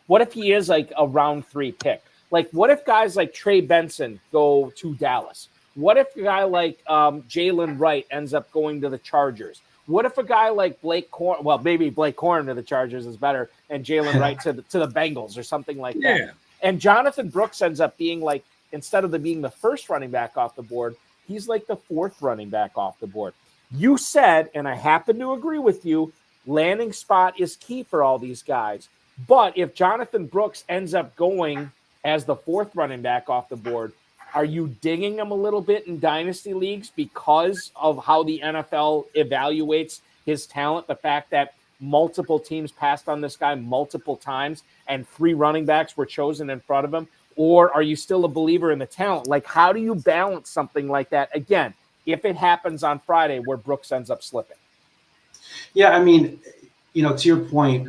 what if he is like a round 3 pick? Like, what if guys like Trey Benson go to Dallas? What if a guy like Jalen Wright ends up going to the Chargers? What if a guy like Blake Corum, well, maybe Blake Corum to the Chargers is better, and Jalen Wright to the Bengals or something like that? Yeah. And Jonathan Brooks ends up being like, instead of being the first running back off the board, he's like the 4th running back off the board. You said, and I happen to agree with you, landing spot is key for all these guys. But if Jonathan Brooks ends up going as the 4th running back off the board, are you dinging him a little bit in dynasty leagues because of how the NFL evaluates his talent? The fact that multiple teams passed on this guy multiple times and 3 running backs were chosen in front of him? Or are you still a believer in the talent? Like, how do you balance something like that? Again, if it happens on Friday where Brooks ends up slipping. Yeah, I mean, to your point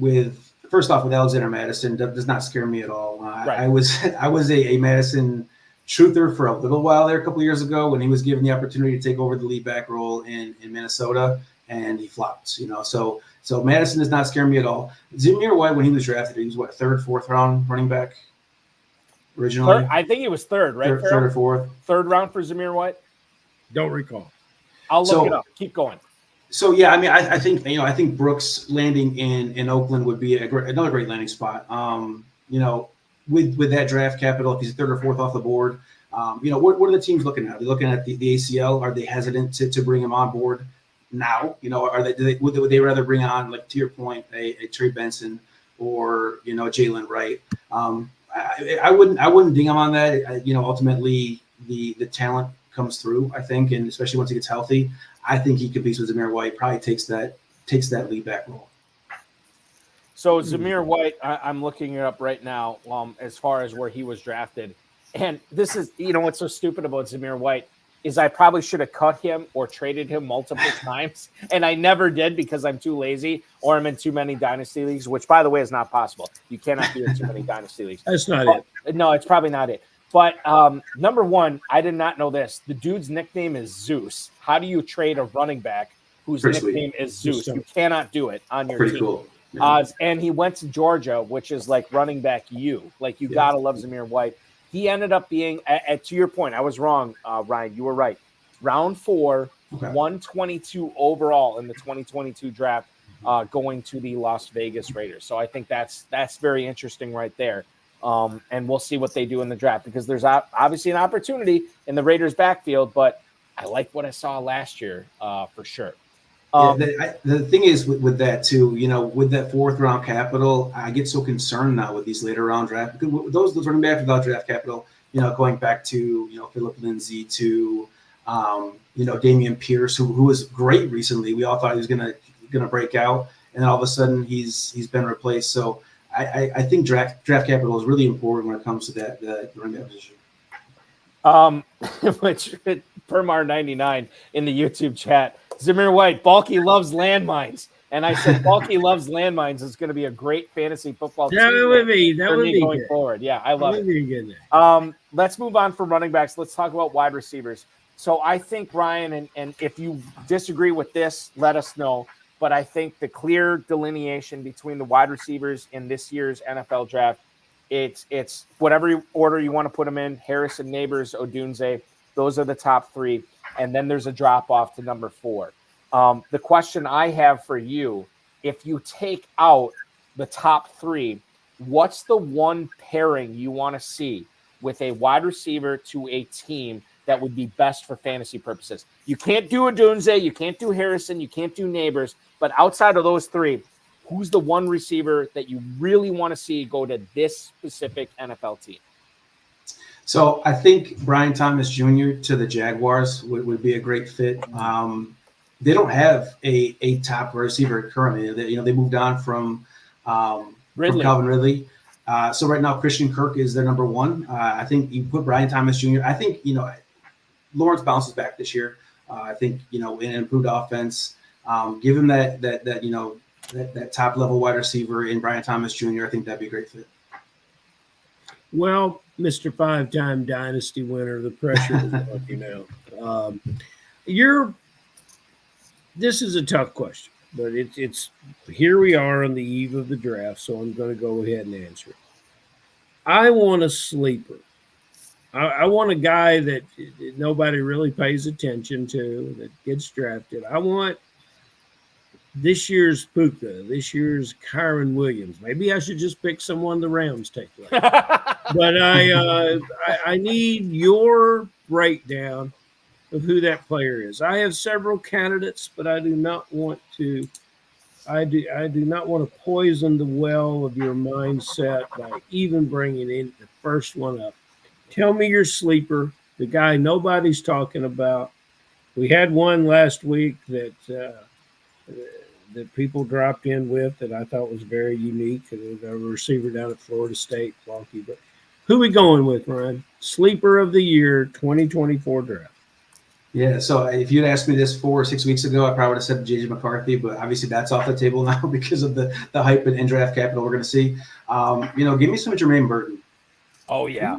first off, with Alexander Madison, that does not scare me at all. Right. I was a Madison truther for a little while there a couple of years ago when he was given the opportunity to take over the lead back role in Minnesota, and he flopped, So Madison does not scare me at all. Zamir White, when he was drafted, he was 3rd, 4th round running back originally? I think he was 3rd, right? 3rd or 4th. 3rd round for Zamir White? Don't recall. I'll look it up. Keep going. So yeah, I mean, I think Brooks landing in Oakland would be another great landing spot. with that draft capital, if he's third or fourth off the board, what are the teams looking at? Are they looking at the ACL? Are they hesitant to bring him on board now? Would they rather bring on, like to your point, a Trey Benson or Jalen Wright? I wouldn't ding him on that. Ultimately the talent comes through, I think, and especially once he gets healthy, I think he competes with Zamir White. Probably takes that lead back role. So Zamir White, I'm looking it up right now. As far as where he was drafted, and this is what's so stupid about Zamir White is I probably should have cut him or traded him multiple times, and I never did because I'm too lazy or I'm in too many dynasty leagues, which, by the way, is not possible. You cannot be in too many dynasty leagues. That's not it. No, it's probably not it. But number one, I did not know this. The dude's nickname is Zeus. How do you trade a running back whose nickname is Zeus? You cannot do it on your team. Cool. Yeah. And he went to Georgia, which is like running back you. Like, you got to love Zamir White. He ended up being, to your point, I was wrong, Ryan. You were right. Round 4, 122 overall in the 2022 draft, going to the Las Vegas Raiders. So I think that's very interesting right there. And we'll see what they do in the draft, because there's obviously an opportunity in the Raiders backfield, but I like what I saw last year for sure. The thing is with that too, with that fourth round capital, I get so concerned now with these later round drafts, because those running backs without draft capital, going back to Philip Lindsay to Damian Pierce, who was great recently. We all thought he was gonna break out, and then all of a sudden he's been replaced. So I think draft capital is really important when it comes to the running back position. Which Permar99 in the YouTube chat, Zamir White, Balky loves landmines. And I said, Balky loves landmines is going to be a great fantasy football team. That would be going good. Forward. Yeah, I love it. Let's move on from running backs. Let's talk about wide receivers. So I think, Ryan, and if you disagree with this, let us know. But I think the clear delineation between the wide receivers in this year's NFL draft, it's whatever order you want to put them in. Harrison, Neighbors, Odunze, those are the top 3. And then there's a drop-off to number 4. The question I have for you, if you take out the top 3, what's the one pairing you want to see with a wide receiver to a team that would be best for fantasy purposes? You can't do Odunze, you can't do Harrison, you can't do Neighbors, but outside of those 3, who's the one receiver that you really want to see go to this specific NFL team? So I think Brian Thomas Jr. to the Jaguars would be a great fit. They don't have a top receiver currently. They moved on from Calvin Ridley. So right now Christian Kirk is their number 1. I think you put Brian Thomas Jr. I think Lawrence bounces back this year. I think in an improved offense. Give him that top level wide receiver in Brian Thomas Jr. I think that'd be a great fit. Well, Mr. 5-time Dynasty winner, the pressure is on you now. This is a tough question, but it's here we are on the eve of the draft, so I'm going to go ahead and answer it. I want a sleeper. I want a guy that nobody really pays attention to that gets drafted. I want this year's Puka, this year's Kyron Williams. Maybe I should just pick someone the Rams take. But I need your breakdown of who that player is. I have several candidates, but I do not want to poison the well of your mindset by even bringing in the first one up. Tell me your sleeper, the guy nobody's talking about. We had one last week that people dropped in with that I thought was very unique. A receiver down at Florida State, Wonky. But who we going with, Ryan? Sleeper of the year, 2024 draft. Yeah, so if you'd asked me this 4 or 6 weeks ago, I probably would have said J.J. McCarthy, but obviously that's off the table now because of the hype and draft capital we're going to see. Give me some Jermaine Burton. Oh, yeah.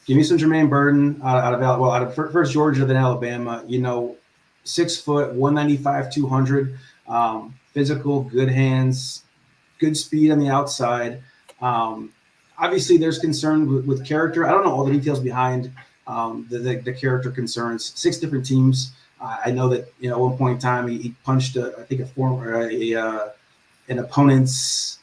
Give me some Jermaine Burton out of first Georgia, then Alabama. 6 foot, 195, 200, physical, good hands, good speed on the outside. Obviously, there's concern with character. I don't know all the details behind the character concerns. 6 different teams. I know that at one point in time he punched an opponent's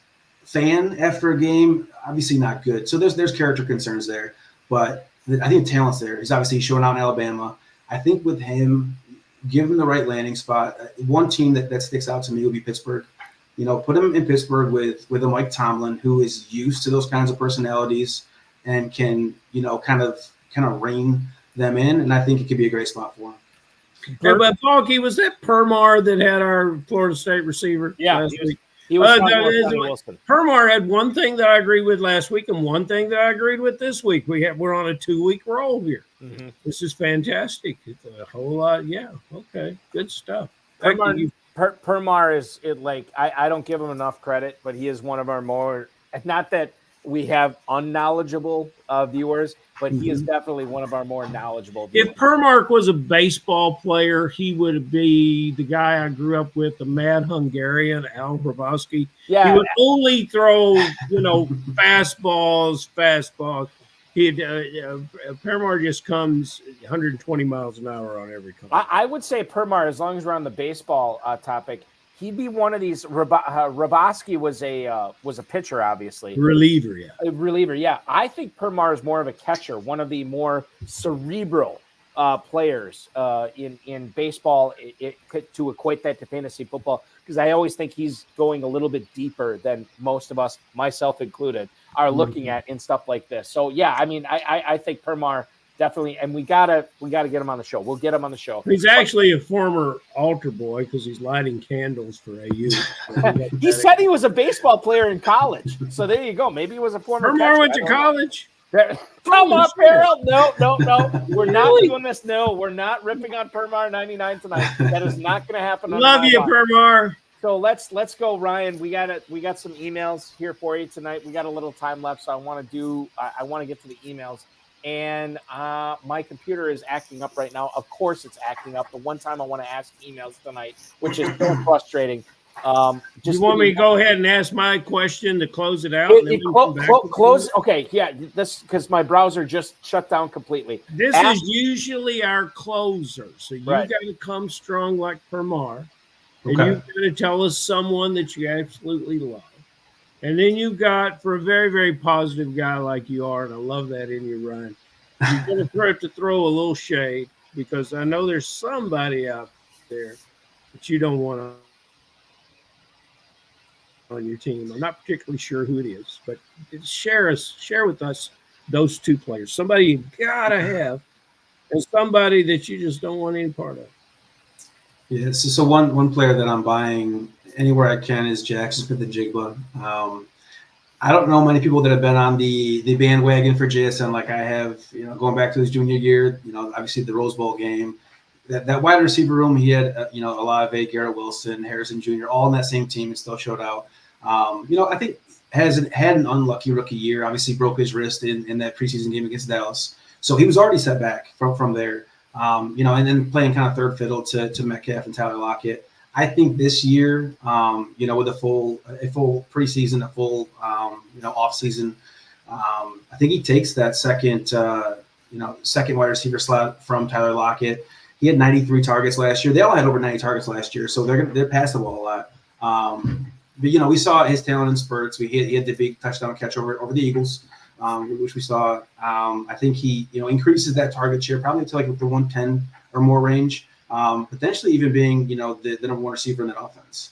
fan after a game, obviously not good. So there's character concerns there, but I think the talent's there. He's obviously showing out in Alabama. I think with him, give him the right landing spot. One team that sticks out to me would be Pittsburgh. Put him in Pittsburgh with a Mike Tomlin who is used to those kinds of personalities and can, kind of rein them in. And I think it could be a great spot for him. Yeah, but Balky, was that Permar that had our Florida State receiver? Yeah, he was Wilson. Permar had one thing that I agreed with last week and one thing that I agreed with this week. We're on a 2-week roll here. Mm-hmm. This is fantastic. It's a whole lot. Yeah. Okay. Good stuff. Permar is I don't give him enough credit, but he is one of our more, not that we have unknowledgeable viewers, but he is definitely one of our more knowledgeable viewers. If Permark was a baseball player, he would be the guy I grew up with, the mad Hungarian, Al Hrabowski. Yeah. He would only throw, fastballs. Permar just comes 120 miles an hour on every come. I would say Permar, as long as we're on the baseball topic, he'd be one of these. Hrabowski was a pitcher, obviously. Reliever, yeah. A reliever, yeah. I think Permar is more of a catcher, one of the more cerebral players in baseball to equate that to fantasy football, because I always think he's going a little bit deeper than most of us, myself included, are looking at in stuff like this. So, yeah, I mean, I think Permar definitely, and we gotta get him on the show. We'll get him on the show. He's actually a former altar boy because he's lighting candles for AU. So he said he was a baseball player in college. So there you go. Maybe he was a former. Permar went to college. Come on, Ferrell. No. We're not doing this. No, we're not ripping on Permar 99 tonight. That is not going to happen. Love you, Permar. So let's go, Ryan. We got some emails here for you tonight. We got a little time left, so I want to get to the emails. And my computer is acting up right now. Of course, it's acting up. The one time I want to ask emails tonight, which is so frustrating. You want me to go ahead and ask my question to close it out? Close. Okay, yeah. This because my browser just shut down completely. This is usually our closer, so you got to come strong like Permar, and you've got to tell us someone that you absolutely love. And then you've got, for a very, very positive guy like you are, and I love that in you, Ryan, you're going to throw a little shade, because I know there's somebody out there that you don't want on your team. I'm not particularly sure who it is, but share with us those two players. Somebody you got to have, and somebody that you just don't want any part of. Yeah, so one player that I'm buying anywhere I can is Jackson Smith-Njigba. I don't know many people that have been on the bandwagon for JSN like I have, going back to his junior year, obviously the Rose Bowl game. That wide receiver room, he had, Olave, Garrett Wilson, Harrison Jr., all in that same team and still showed out. I think had an unlucky rookie year, obviously broke his wrist in that preseason game against Dallas. So he was already set back from there, and then playing kind of third fiddle to Metcalf and Tyler Lockett. I think this year, with a full preseason, a full, off season, I think he takes that second wide receiver slot from Tyler Lockett. He had 93 targets last year. They all had over 90 targets last year, so they're pass the ball a lot. But we saw his talent in spurts. He had the big touchdown catch over the Eagles, which we saw. I think he increases that target share probably to like the 110 or more range. Potentially even being, the number one receiver in that offense.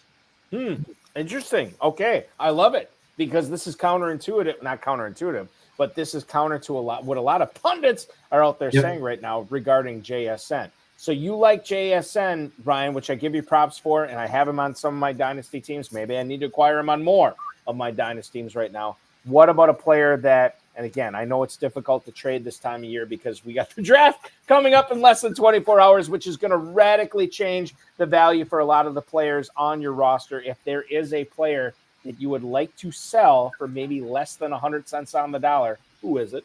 Interesting. Okay. I love it, because this is counterintuitive, not counterintuitive, but this is counter to what a lot of pundits are out there saying right now regarding JSN. So you like JSN, Ryan, which I give you props for, and I have him on some of my dynasty teams. Maybe I need to acquire him on more of my dynasty teams right now. What about a player that, and again, I know it's difficult to trade this time of year because we got the draft coming up in less than 24 hours, which is going to radically change the value for a lot of the players on your roster. If there is a player that you would like to sell for maybe less than 100 cents on the dollar, who is it?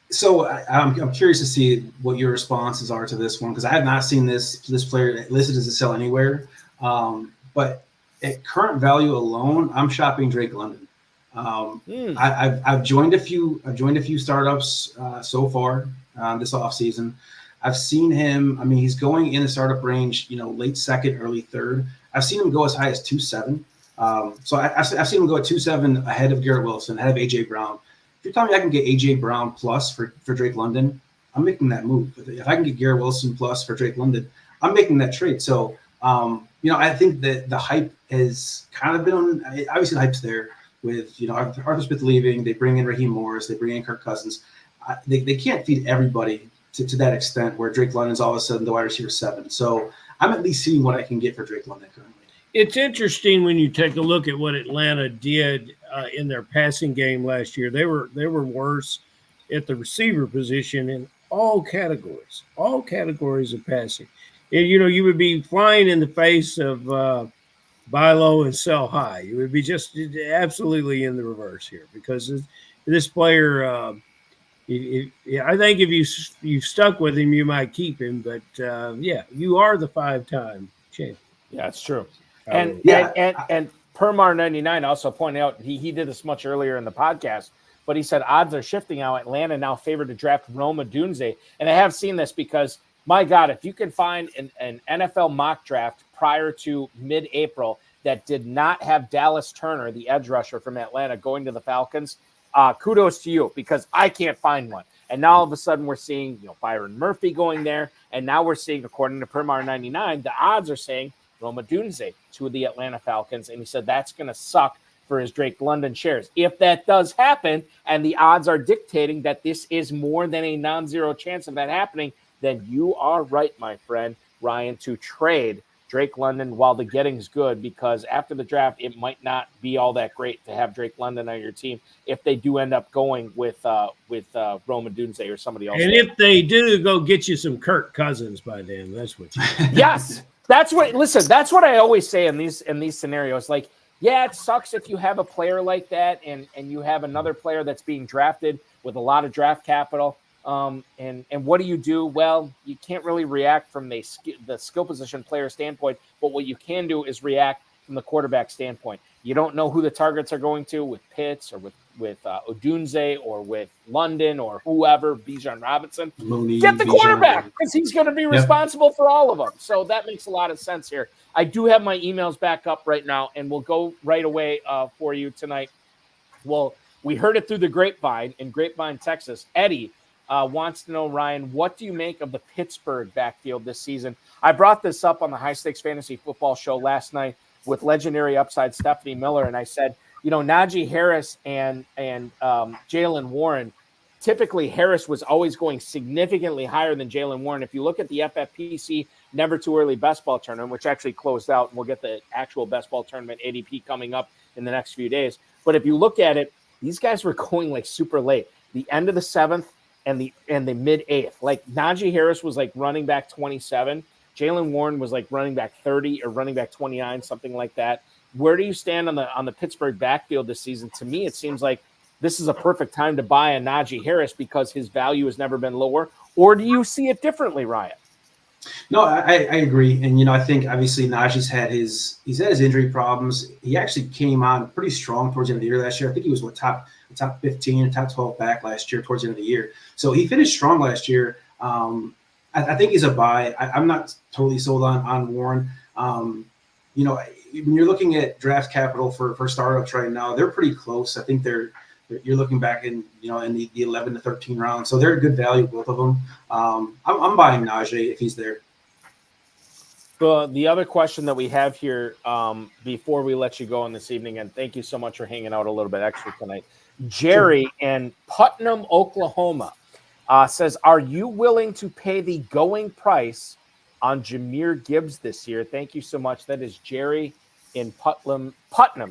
So I'm curious to see what your responses are to this one, because I have not seen this player listed as a sell anywhere. But at current value alone, I'm shopping Drake London. I've joined a few startups so far this offseason. I've seen him. He's going in the startup range, late second, early third. I've seen him go as high as 2.7. So I've seen him go at 2.7 ahead of Garrett Wilson, ahead of AJ Brown. If you're telling me I can get AJ Brown plus for Drake London, I'm making that move. If I can get Garrett Wilson plus for Drake London, I'm making that trade. So, I think that the hype has kind of been on. Obviously, the hype's there with, Arthur Smith leaving. They bring in Raheem Morris. They bring in Kirk Cousins. They can't feed everybody to that extent where Drake London's all of a sudden the wide receiver 7. So I'm at least seeing what I can get for Drake London currently. It's interesting when you take a look at what Atlanta did in their passing game last year. They were worse at the receiver position in all categories of passing. And, you would be flying in the face of buy low and sell high. You would be just absolutely in the reverse here because this player, I think if you stuck with him, you might keep him. But, you are the 5-time champion. Yeah, it's true. And Permar 99 also pointed out, he did this much earlier in the podcast, but he said odds are shifting now. Atlanta now favored to draft Rome Odunze. And I have seen this because, my God, if you can find an NFL mock draft prior to mid-April that did not have Dallas Turner, the edge rusher from Atlanta, going to the Falcons, kudos to you because I can't find one. And now all of a sudden we're seeing Byron Murphy going there. And now we're seeing, according to Permar 99, the odds are saying Rome Odunze to the Atlanta Falcons. And he said that's going to suck for his Drake London shares. If that does happen and the odds are dictating that this is more than a non-zero chance of that happening, then you are right, my friend, Ryan, to trade Drake London while the getting's good, because after the draft, it might not be all that great to have Drake London on your team if they do end up going with Rome Odunze or somebody else. And if they do, go get you some Kirk Cousins by then. That's what you Yes. That's what I always say in these scenarios. Like, yeah, it sucks if you have a player like that and you have another player that's being drafted with a lot of draft capital. And what do you do? Well, you can't really react from the skill position player standpoint, but what you can do is react from the quarterback standpoint. You don't know who the targets are going to with Pitts or with Odunze or with London or whoever, Bijan Robinson. Get the quarterback because he's going to be responsible for all of them. So that makes a lot of sense here. I do have my emails back up right now, and we'll go right away for you tonight. Well, we heard it through the grapevine in Grapevine, Texas. Eddie wants to know, Ryan, what do you make of the Pittsburgh backfield this season? I brought this up on the High Stakes Fantasy Football Show last night with legendary upside Stephanie Miller, and I said, Najee Harris and Jaylen Warren, typically Harris was always going significantly higher than Jaylen Warren. If you look at the FFPC Never Too Early Best Ball Tournament, which actually closed out, and we'll get the actual Best Ball Tournament ADP coming up in the next few days. But if you look at it, these guys were going like super late, the end of the 7th and the mid 8th. Like Najee Harris was like running back 27. Jaylen Warren was like running back 30 or running back 29, something like that. Where do you stand on the Pittsburgh backfield this season? To me, it seems like this is a perfect time to buy a Najee Harris because his value has never been lower. Or do you see it differently, Ryan? No, I agree. And, I think obviously Najee's had his injury problems. He actually came on pretty strong towards the end of the year last year. I think he was top 15, top 12 back last year towards the end of the year. So he finished strong last year. I think he's a buy. I'm not totally sold on Warren. When you're looking at draft capital for startups right now, they're pretty close. I think you're looking back in the 11 to 13 rounds, so they're a good value, both of them. I'm buying Najee if he's there. Well, the other question that we have here before we let you go on this evening, and thank you so much for hanging out a little bit extra tonight. Jerry in Putnam, Oklahoma says, "Are you willing to pay the going price on Jahmyr Gibbs this year?" Thank you so much. That is Jerry in Putnam.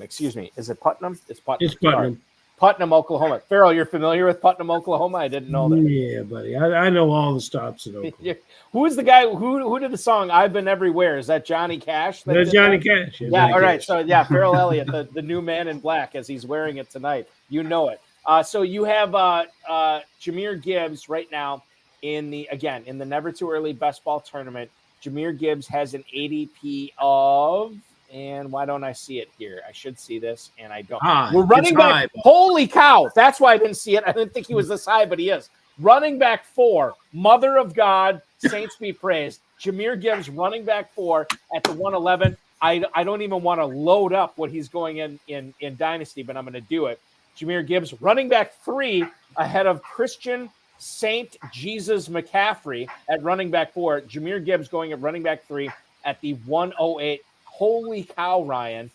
Excuse me. Is it Putnam? It's Putnam. It's Putnam. Putnam, Oklahoma. Ferrell, you're familiar with Putnam, Oklahoma? I didn't know that. Yeah, buddy. I know all the stops in Oklahoma. Who is the guy who did the song "I've Been Everywhere"? Is that Johnny Cash? That's Johnny Cash. Yeah, all right. So, Ferrell Elliott, the new man in black, as he's wearing it tonight. You know it. So you have Jahmyr Gibbs right now in the Never Too Early Best Ball Tournament. Jahmyr Gibbs has an ADP of, and why don't I see it here? I should see this, and I don't. We're running back. Holy cow. That's why I didn't see it. I didn't think he was this high, but he is. Running back 4, Mother of God, Saints be praised. Jahmyr Gibbs, running back 4 at the 111. I don't even want to load up what he's going in Dynasty, but I'm going to do it. Jahmyr Gibbs, running back 3, ahead of Christian Saint Jesus McCaffrey at running back 4. Jahmyr Gibbs going at running back 3 at the 108. Holy cow, Ryan.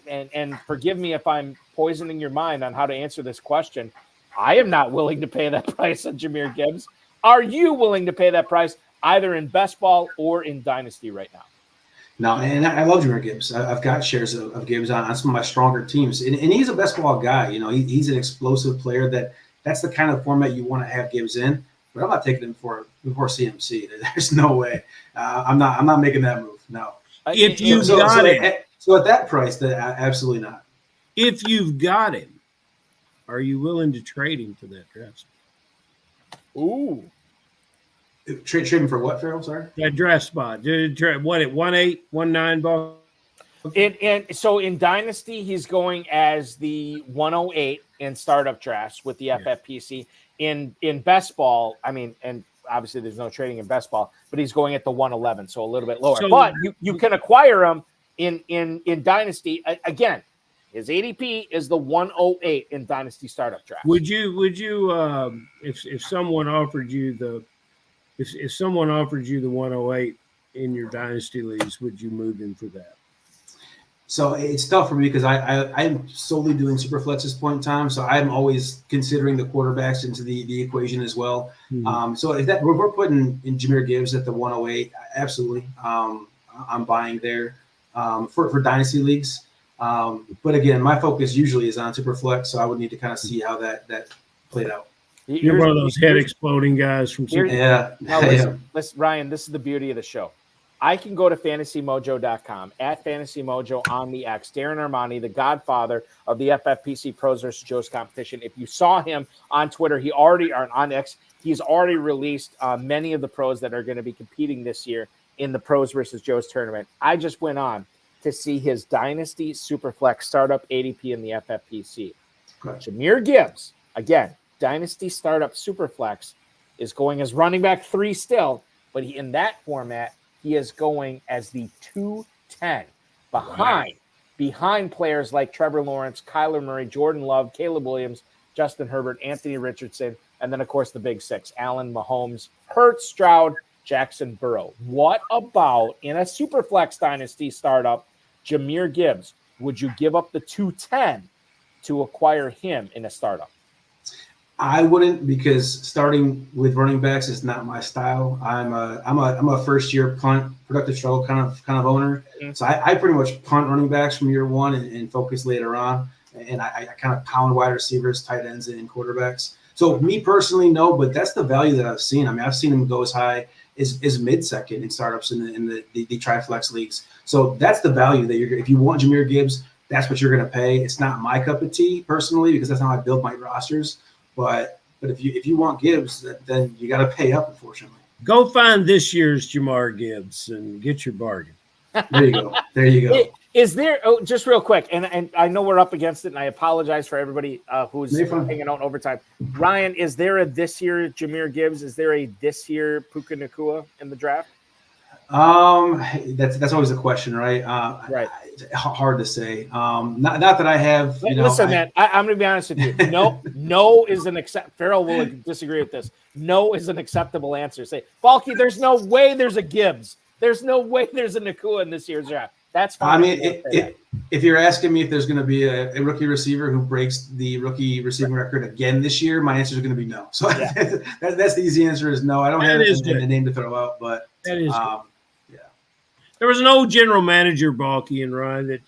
And forgive me if I'm poisoning your mind on how to answer this question. I am not willing to pay that price on Jahmyr Gibbs. Are you willing to pay that price either in best ball or in Dynasty right now? No, and I love Jahmyr Gibbs. I've got shares of Gibbs on some of my stronger teams, and he's a best ball guy. You know, he's an explosive player. That's the kind of format you want to have Gibbs in. But I'm not taking him before CMC. There's no way. I'm not making that move. No. If you've got him, so at that price, absolutely not. If you've got him, are you willing to trade him for that draft? Ooh. Trade him for what, Ferrell? Sorry? That draft spot. What, at 1.8, 1.9 ball? And so in Dynasty, he's going as the 108 in startup drafts with the FFPC. In best ball, I mean, and obviously there's no trading in best ball, but he's going at the 111, so a little bit lower. So, but you can acquire him in Dynasty. Again, his ADP is the 108 in Dynasty startup draft. Would you if someone offered you the if someone offered you the 108 in your Dynasty leagues, would you move him for that? So it's tough for me because I'm solely doing Superflex at this point in time. So I'm always considering the quarterbacks into the equation as well. Mm-hmm. So if we're putting in Jahmyr Gibbs at the 108, absolutely. I'm buying there for Dynasty leagues. But again, my focus usually is on Superflex. So I would need to kind of see how that played out. You're one of those head exploding guys from Super. Yeah. Now listen, Ryan, this is the beauty of the show. I can go to fantasymojo.com at FantasyMojo on the X. Darren Armani, the godfather of the FFPC Pros vs. Joe's competition. If you saw him on Twitter, on X, he's already released many of the pros that are going to be competing this year in the Pros vs. Joe's tournament. I just went on to see his Dynasty Superflex startup ADP in the FFPC. Gotcha. Jahmyr Gibbs, again, Dynasty startup Superflex, is going as running back 3 still, but in that format, he is going as the 210 behind players like Trevor Lawrence, Kyler Murray, Jordan Love, Caleb Williams, Justin Herbert, Anthony Richardson, and then, of course, the big 6, Allen, Mahomes, Hurts, Stroud, Jackson, Burrow. What about in a Superflex Dynasty startup, Jahmyr Gibbs? Would you give up the 210 to acquire him in a startup? I wouldn't, because starting with running backs is not my style. I'm a first year punt, productive struggle kind of owner. Mm-hmm. So I pretty much punt running backs from year one and focus later on. And I kind of pound wide receivers, tight ends, and quarterbacks. So me personally, no, but that's the value that I've seen. I mean, I've seen him go as high as mid-second in startups in the Triflex leagues. So that's the value that if you want Jahmyr Gibbs, that's what you're going to pay. It's not my cup of tea personally, because that's how I build my rosters. But if you want Gibbs, then you got to pay up, unfortunately. Go find this year's Jahmyr Gibbs and get your bargain. There you go. Is there, just real quick, and I know we're up against it, and I apologize for everybody who's hanging out overtime. Ryan, is there a this year Jahmyr Gibbs? Is there a this year Puka Nacua in the draft? That's always a question, right? Right. Hard to say. Not that I have. Listen, man, I'm going to be honest with you. No is an Ferrell will disagree with this. No is an acceptable answer. Say, Balky, there's no way there's a Gibbs. There's no way there's a Nacua in this year's draft. That's fine. I mean, if you're asking me if there's going to be a rookie receiver who breaks the rookie receiving record again this year, my answer is going to be no. So that's the easy answer is no. I don't have a name to throw out, but that is yeah. There was an old general manager, Balky and Ryan, that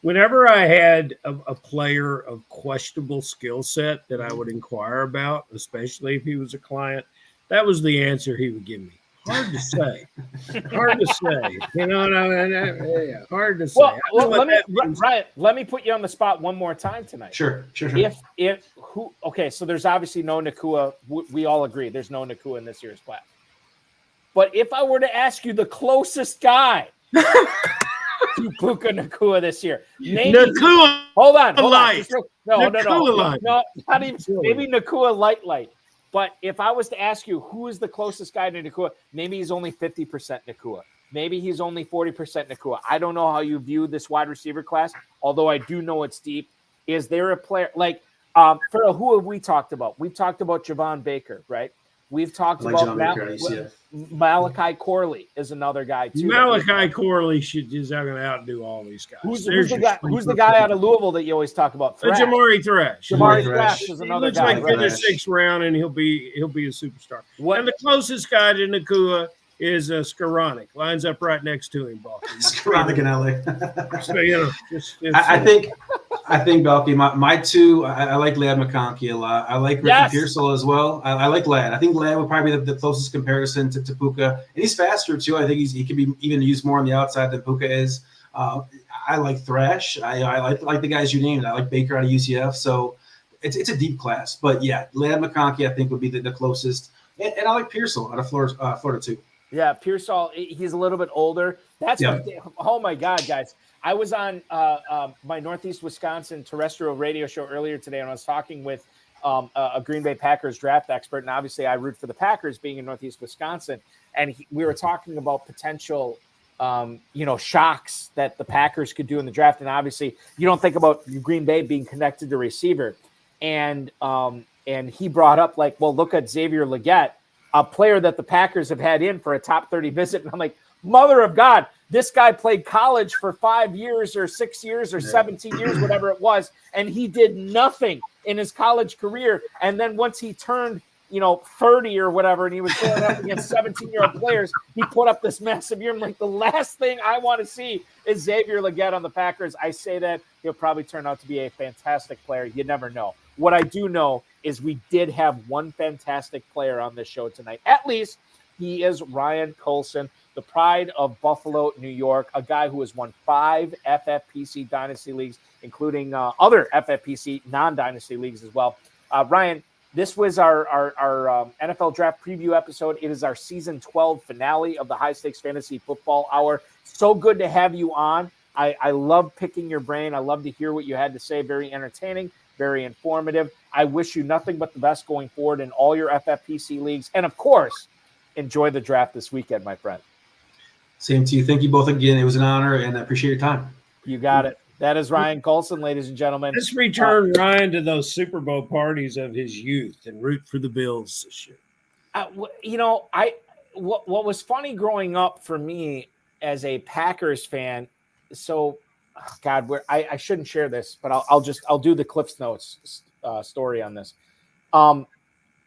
whenever I had a player of questionable skill set that I would inquire about, especially if he was a client, that was the answer he would give me. Hard to say. Hard to say. You know what I mean? Yeah, hard to say. Well, let me put you on the spot one more time tonight. Sure. Okay, so there's obviously no Nacua. We all agree there's no Nacua in this year's class. But if I were to ask you the closest guy to Puka Nacua this year, Nacua. Hold on. No, not even. Maybe Nacua light. But if I was to ask you who is the closest guy to Nacua, maybe he's only 50% Nacua. Maybe he's only 40% Nakua. I don't know how you view this wide receiver class, although I do know it's deep. Is there a player like Ferrell, who have we talked about? We've talked about Javon Baker, right? We've talked about Malachi Corley is another guy too. Malachi Corley is going to outdo all these guys. Who's the guy out of Louisville that you always talk about? Jamari Thrash. Jamari Thrash is another guy. He looks like in the 6th round, and he'll be a superstar. And the closest guy to Nakua is Skoranek. Lines up right next to him, Balky. Skoranek in LA. So, I think Balky, my two, I like Ladd McConkey a lot. I like Ricky Pearsall as well. I like Ladd. I think Ladd would probably be the closest comparison to Puka. And he's faster too. I think he can be even used more on the outside than Puka is. I like Thrash. I like the guys you named. I like Baker out of UCF. So it's a deep class. But yeah, Ladd McConkey I think would be the closest. And I like Pearsall out of Florida too. Yeah, Pearsall, he's a little bit older. Oh my God, guys. I was on my Northeast Wisconsin terrestrial radio show earlier today, and I was talking with a Green Bay Packers draft expert, and obviously I root for the Packers being in Northeast Wisconsin, and we were talking about potential shocks that the Packers could do in the draft, and obviously you don't think about Green Bay being connected to receiver, and he brought up look at Xavier Legette, a player that the Packers have had in for a top 30 visit, and I'm like, mother of God, this guy played college for 5 years or 6 years or 17 years, whatever it was, and he did nothing in his college career. And then once he turned, 30 or whatever, and he was going up against 17-year-old players, he put up this massive year. I'm like, the last thing I want to see is Xavier Legette on the Packers. I say that he'll probably turn out to be a fantastic player. You never know. What I do know is we did have one fantastic player on this show tonight. At least he is Ryan Collson, the pride of Buffalo, New York, a guy who has won 5 FFPC Dynasty leagues, including other FFPC non-Dynasty leagues as well. Ryan, this was our NFL Draft Preview episode. It is our Season 12 finale of the High Stakes Fantasy Football Hour. So good to have you on. I love picking your brain. I love to hear what you had to say. Very entertaining, very informative. I wish you nothing but the best going forward in all your FFPC leagues. And, of course, enjoy the draft this weekend, my friend. Same to you. Thank you both again. It was an honor, and I appreciate your time. You got it. That is Ryan Collson, ladies and gentlemen. Let's return Ryan to those Super Bowl parties of his youth and root for the Bills this year. What was funny growing up for me as a Packers fan, so God, I shouldn't share this, but I'll do the Cliff's Notes story on this.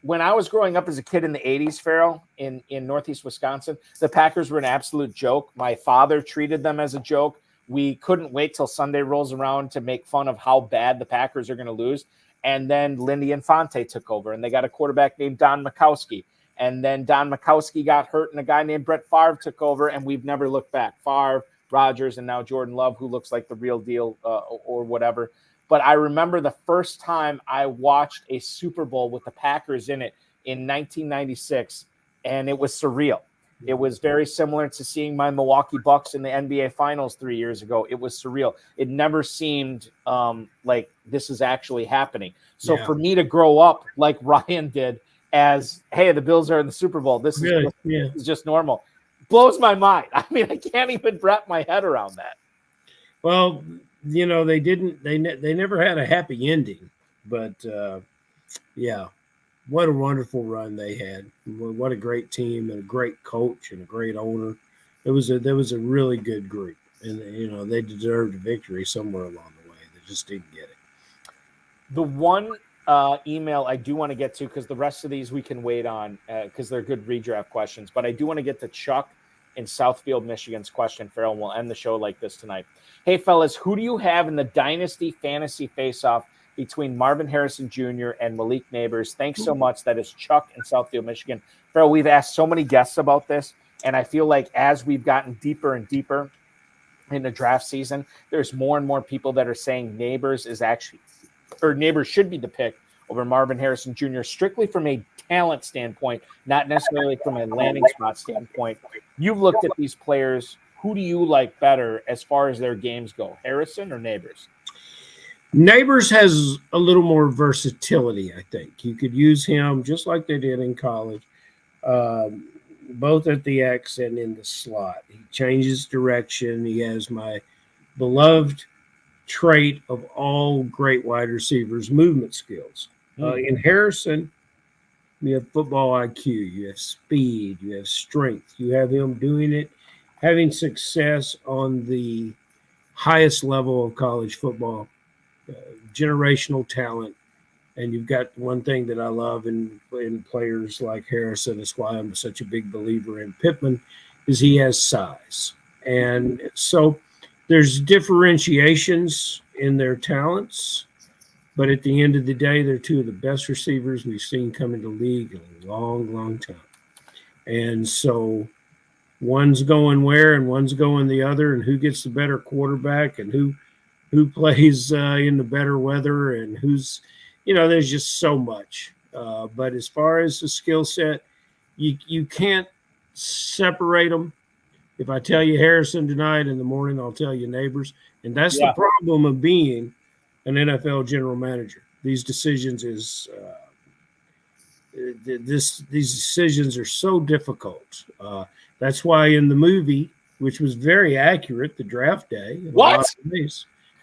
When I was growing up as a kid in the 80s, Ferrell, in Northeast Wisconsin, the Packers were an absolute joke. My father treated them as a joke. We couldn't wait till Sunday rolls around to make fun of how bad the Packers are going to lose. And then Lindy Infante took over, and they got a quarterback named Don Majkowski. And then Don Majkowski got hurt, and a guy named Brett Favre took over, and we've never looked back. Favre, Rodgers, and now Jordan Love, who looks like the real deal or whatever. But I remember the first time I watched a Super Bowl with the Packers in it in 1996, and it was surreal. It was very similar to seeing my Milwaukee Bucks in the NBA Finals 3 years ago. It was surreal. It never seemed like this is actually happening. So for me to grow up like Ryan did as, hey, the Bills are in the Super Bowl, this is just normal, blows my mind. I mean, I can't even wrap my head around that. Well, they never had a happy ending, but what a wonderful run they had. What a great team and a great coach and a great owner. There was a really good group, and they deserved a victory somewhere along the way. They just didn't get it. The one email I do want to get to, because the rest of these we can wait on because they're good redraft questions, but I do want to get to Chuck in Southfield, Michigan's question, Ferrell, and we'll end the show like this tonight. Hey, fellas, who do you have in the Dynasty Fantasy Face-Off between Marvin Harrison Jr. and Malik Neighbors? Thanks so much. That is Chuck in Southfield, Michigan. Ferrell, we've asked so many guests about this, and I feel like as we've gotten deeper and deeper in the draft season, there's more and more people that are saying Neighbors should be the pick over Marvin Harrison Jr., strictly from a talent standpoint, not necessarily from a landing spot standpoint. You've looked at these players. Who do you like better as far as their games go, Harrison or Neighbors? Neighbors has a little more versatility, I think. You could use him just like they did in college. both at the X and in the slot. He changes direction. He has my beloved trait of all great wide receivers, movement skills. In Harrison, you have football IQ, you have speed, you have strength. You have him doing it, having success on the highest level of college football, generational talent. And you've got one thing that I love in players like Harrison, that's why I'm such a big believer in Pittman, is he has size. And so there's differentiations in their talents, but at the end of the day, they're two of the best receivers we've seen come into the league in a long, long time. And so one's going where and one's going the other, and who gets the better quarterback and who plays in the better weather and who's, there's just so much. But as far as the skill set, you can't separate them. If I tell you Harrison tonight, in the morning I'll tell you Neighbors. And that's the problem of being an NFL general manager. These decisions these decisions are so difficult. That's why in the movie, which was very accurate, the draft day. What?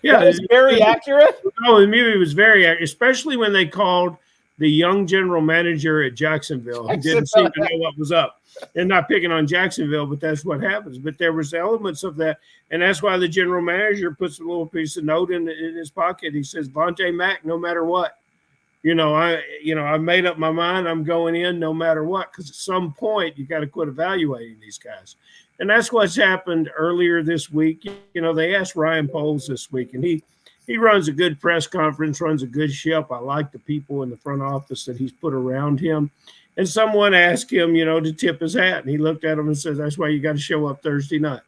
Yeah, that was very accurate. No, the movie was very accurate, especially when they called the young general manager at Jacksonville. He didn't seem to know what was up. And not picking on Jacksonville, but that's what happens. But there was elements of that, and that's why the general manager puts a little piece of note in his pocket. He says, "Vontae Mack, no matter what, I made up my mind. I'm going in no matter what, because at some point you got to quit evaluating these guys." And that's what's happened earlier this week. They asked Ryan Poles this week, and he runs a good press conference, runs a good ship. I like the people in the front office that he's put around him. And someone asked him, to tip his hat, and he looked at him and says, "That's why you got to show up Thursday night."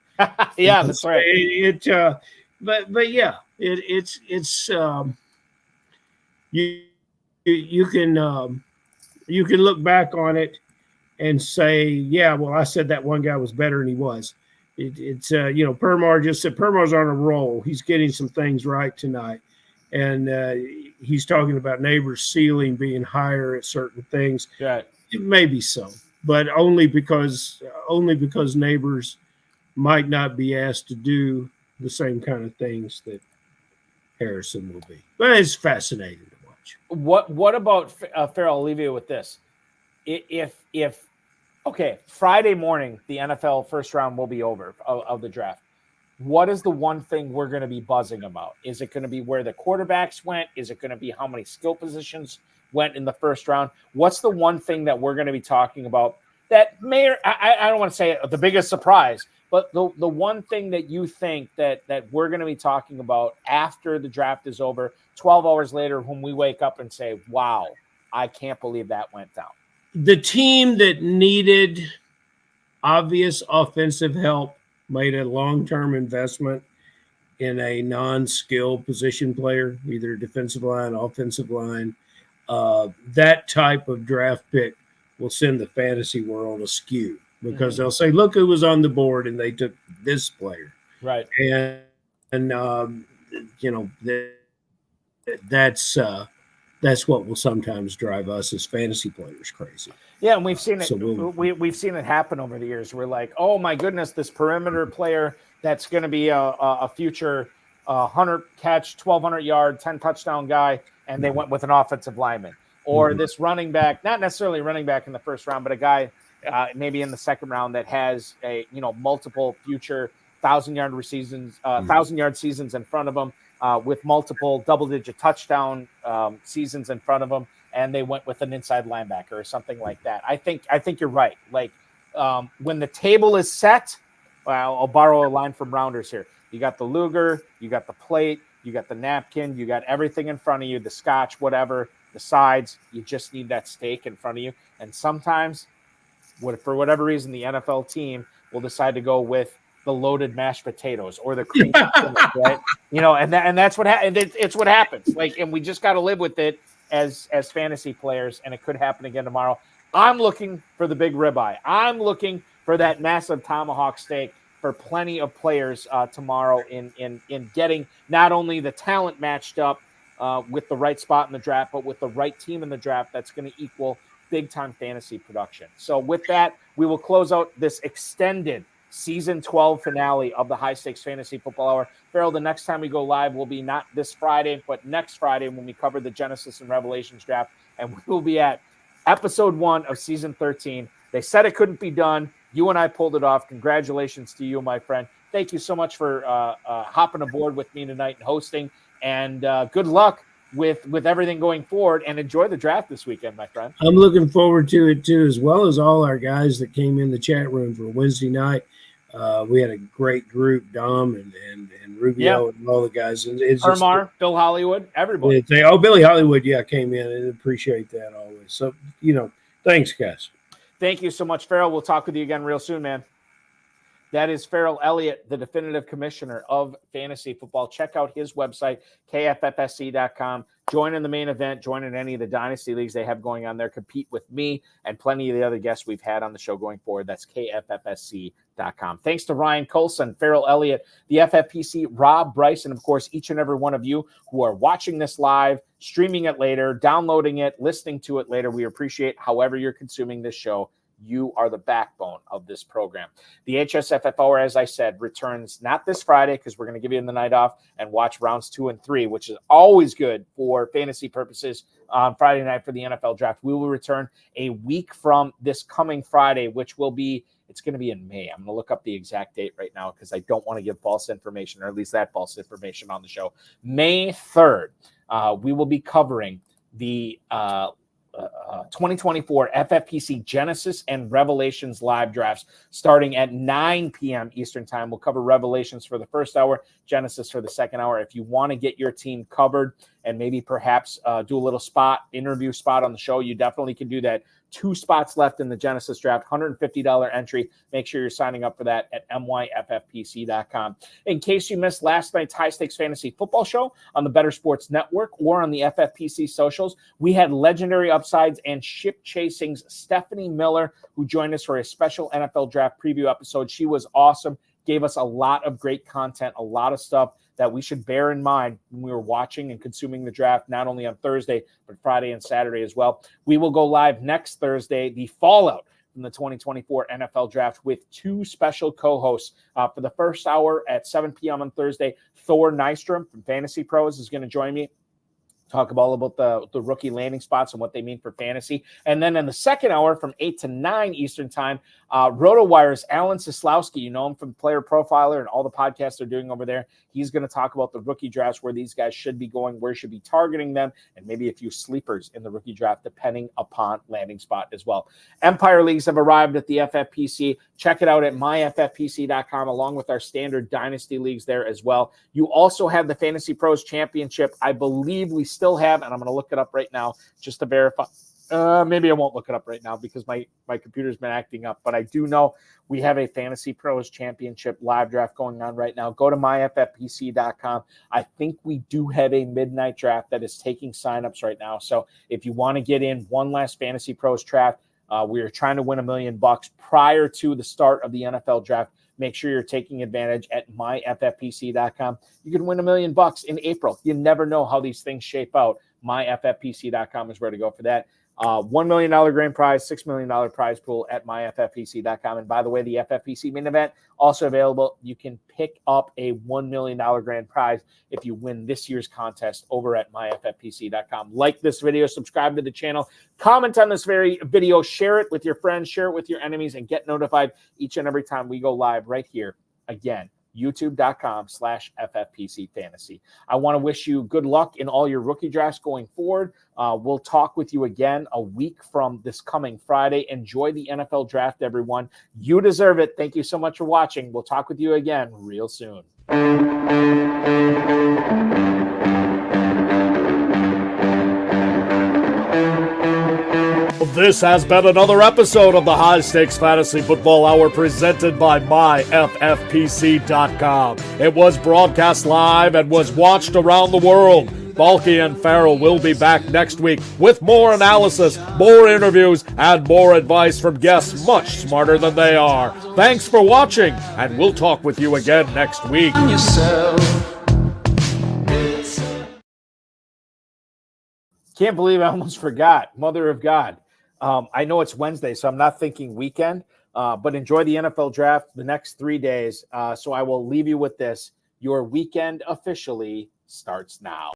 Yeah, that's right. But yeah, it's you can look back on it and say, yeah, well, I said that one guy was better, and he was. Permar just said Permar's on a roll. He's getting some things right tonight, and he's talking about Neighbors' ceiling being higher at certain things. Right. It may be so, but only because Neighbors might not be asked to do the same kind of things that Harrison will be. But it's fascinating to watch. What about Ferrell? I'll leave you with this. If Friday morning the NFL first round will be over of the draft. What is the one thing we're going to be buzzing about? Is it going to be where the quarterbacks went? Is it going to be how many skill positions went in the first round? What's the one thing that we're going to be talking about that I don't want to say the biggest surprise, but the one thing that you think that we're going to be talking about after the draft is over, 12 hours later, when we wake up and say, wow, I can't believe that went down? The team that needed obvious offensive help made a long-term investment in a non-skill position player, either defensive line, offensive line. That type of draft pick will send the fantasy world askew because they'll say, look who was on the board, and they took this player. Right. That's what will sometimes drive us as fantasy players crazy. Yeah, and we've seen it. So we've seen it happen over the years. We're like, oh my goodness, this perimeter player that's going to be a future 100-catch, 1,200-yard, 10-touchdown guy, and they went with an offensive lineman. Or this running back, not necessarily running back in the first round, but a guy maybe in the second round that has multiple future 1,000-yard seasons in front of him. With multiple double-digit touchdown seasons in front of them, and they went with an inside linebacker or something like that. I think you're right. Like when the table is set, well, I'll borrow a line from Rounders here. You got the Luger, you got the plate, you got the napkin, you got everything in front of you, the scotch, whatever, the sides. You just need that steak in front of you. And sometimes, for whatever reason, the NFL team will decide to go with the loaded mashed potatoes or the cream, right? And that's what it's what happens. Like, and we just got to live with it as fantasy players, and it could happen again tomorrow. I'm looking for the big ribeye. I'm looking for that massive tomahawk steak for plenty of players tomorrow in getting not only the talent matched up with the right spot in the draft, but with the right team in the draft that's going to equal big-time fantasy production. So with that, we will close out this extended Season 12 finale of the High Stakes Fantasy Football Hour. Ferrell, the next time we go live will be not this Friday, but next Friday when we cover the Genesis and Revelations draft, and we will be at Episode 1 of Season 13. They said it couldn't be done. You and I pulled it off. Congratulations to you, my friend. Thank you so much for hopping aboard with me tonight and hosting, and good luck with everything going forward, and enjoy the draft this weekend, my friend. I'm looking forward to it too, as well as all our guys that came in the chat room for Wednesday night. We had a great group, Dom and Rubio and all the guys. And it's Hermar, Bill Hollywood, everybody. Billy Hollywood, came in, and appreciate that always. So, thanks, guys. Thank you so much, Ferrell. We'll talk with you again real soon, man. That is Ferrell Elliott, the definitive commissioner of fantasy football. Check out his website, KFFSC.com. Join in the main event. Join in any of the dynasty leagues they have going on there. Compete with me and plenty of the other guests we've had on the show going forward. That's KFFSC.com. Thanks to Ryan Collson, Ferrell Elliott, the FFPC, Rob, Bryce, and, of course, each and every one of you who are watching this live, streaming it later, downloading it, listening to it later. We appreciate however you're consuming this show. You are the backbone of this program. The HSFF Hour, as I said, returns not this Friday because we're going to give you the night off and watch rounds 2 and 3, which is always good for fantasy purposes on Friday night for the NFL draft. We will return a week from this coming Friday, which will be, it's going to be in May. I'm going to look up the exact date right now because I don't want to give false information, or at least that false information on the show. May 3rd, we will be covering the 2024 FFPC Genesis and Revelations live drafts starting at 9 p.m. Eastern time. We'll cover Revelations for the first hour, Genesis for the second hour. If you want to get your team covered and maybe perhaps do a little interview spot on the show, you definitely can do that. 2 spots left in the Genesis draft, $150 entry. Make sure you're signing up for that at myffpc.com. In case you missed last night's High Stakes Fantasy Football Show on the Better Sports Network or on the FFPC socials, we had legendary upsides and ship chasing's Stephanie Miller, who joined us for a special NFL draft preview episode. She was awesome, gave us a lot of great content, a lot of stuff that we should bear in mind when we were watching and consuming the draft, not only on Thursday, but Friday and Saturday as well. We will go live next Thursday, the fallout from the 2024 NFL draft, with 2 special co-hosts. For the first hour at 7 p.m. on Thursday, Thor Nystrom from Fantasy Pros is going to join me. Talk all about the rookie landing spots and what they mean for fantasy. And then in the second hour from 8 to 9 Eastern time, RotoWire's Alan Seslowski, you know him from Player Profiler and all the podcasts they're doing over there. He's going to talk about the rookie drafts, where these guys should be going, where should be targeting them, and maybe a few sleepers in the rookie draft depending upon landing spot as well. Empire Leagues have arrived at the FFPC. Check it out at myffpc.com along with our standard dynasty leagues there as well. You also have the Fantasy Pros Championship. I believe we still have, and I'm going to look it up right now just to verify. Maybe I won't look it up right now because my computer's been acting up, but I do know we have a Fantasy Pros Championship live draft going on right now. Go to myffpc.com. I think we do have a midnight draft that is taking signups right now. So if you want to get in one last Fantasy Pros draft, we are trying to win $1 million prior to the start of the NFL draft. Make sure you're taking advantage at myffpc.com. You can win $1 million in April. You never know how these things shape out. Myffpc.com is where to go for that. $1 million grand prize, $6 million prize pool at myffpc.com. And by the way, the FFPC main event also available. You can pick up a $1 million grand prize if you win this year's contest over at myffpc.com. Like this video, subscribe to the channel, comment on this very video, share it with your friends, share it with your enemies, and get notified each and every time we go live right here again. youtube.com/FFPC Fantasy. I want to wish you good luck in all your rookie drafts going forward. We'll talk with you again a week from this coming Friday. Enjoy the NFL draft, everyone. You deserve it. Thank you so much for watching. We'll talk with you again real soon. This has been another episode of the High Stakes Fantasy Football Hour presented by myffpc.com. It was broadcast live and was watched around the world. Balky and Ferrell will be back next week with more analysis, more interviews, and more advice from guests much smarter than they are. Thanks for watching, and we'll talk with you again next week. Can't believe I almost forgot. Mother of God. I know it's Wednesday, so I'm not thinking weekend, but enjoy the NFL draft the next 3 days. So I will leave you with this. Your weekend officially starts now.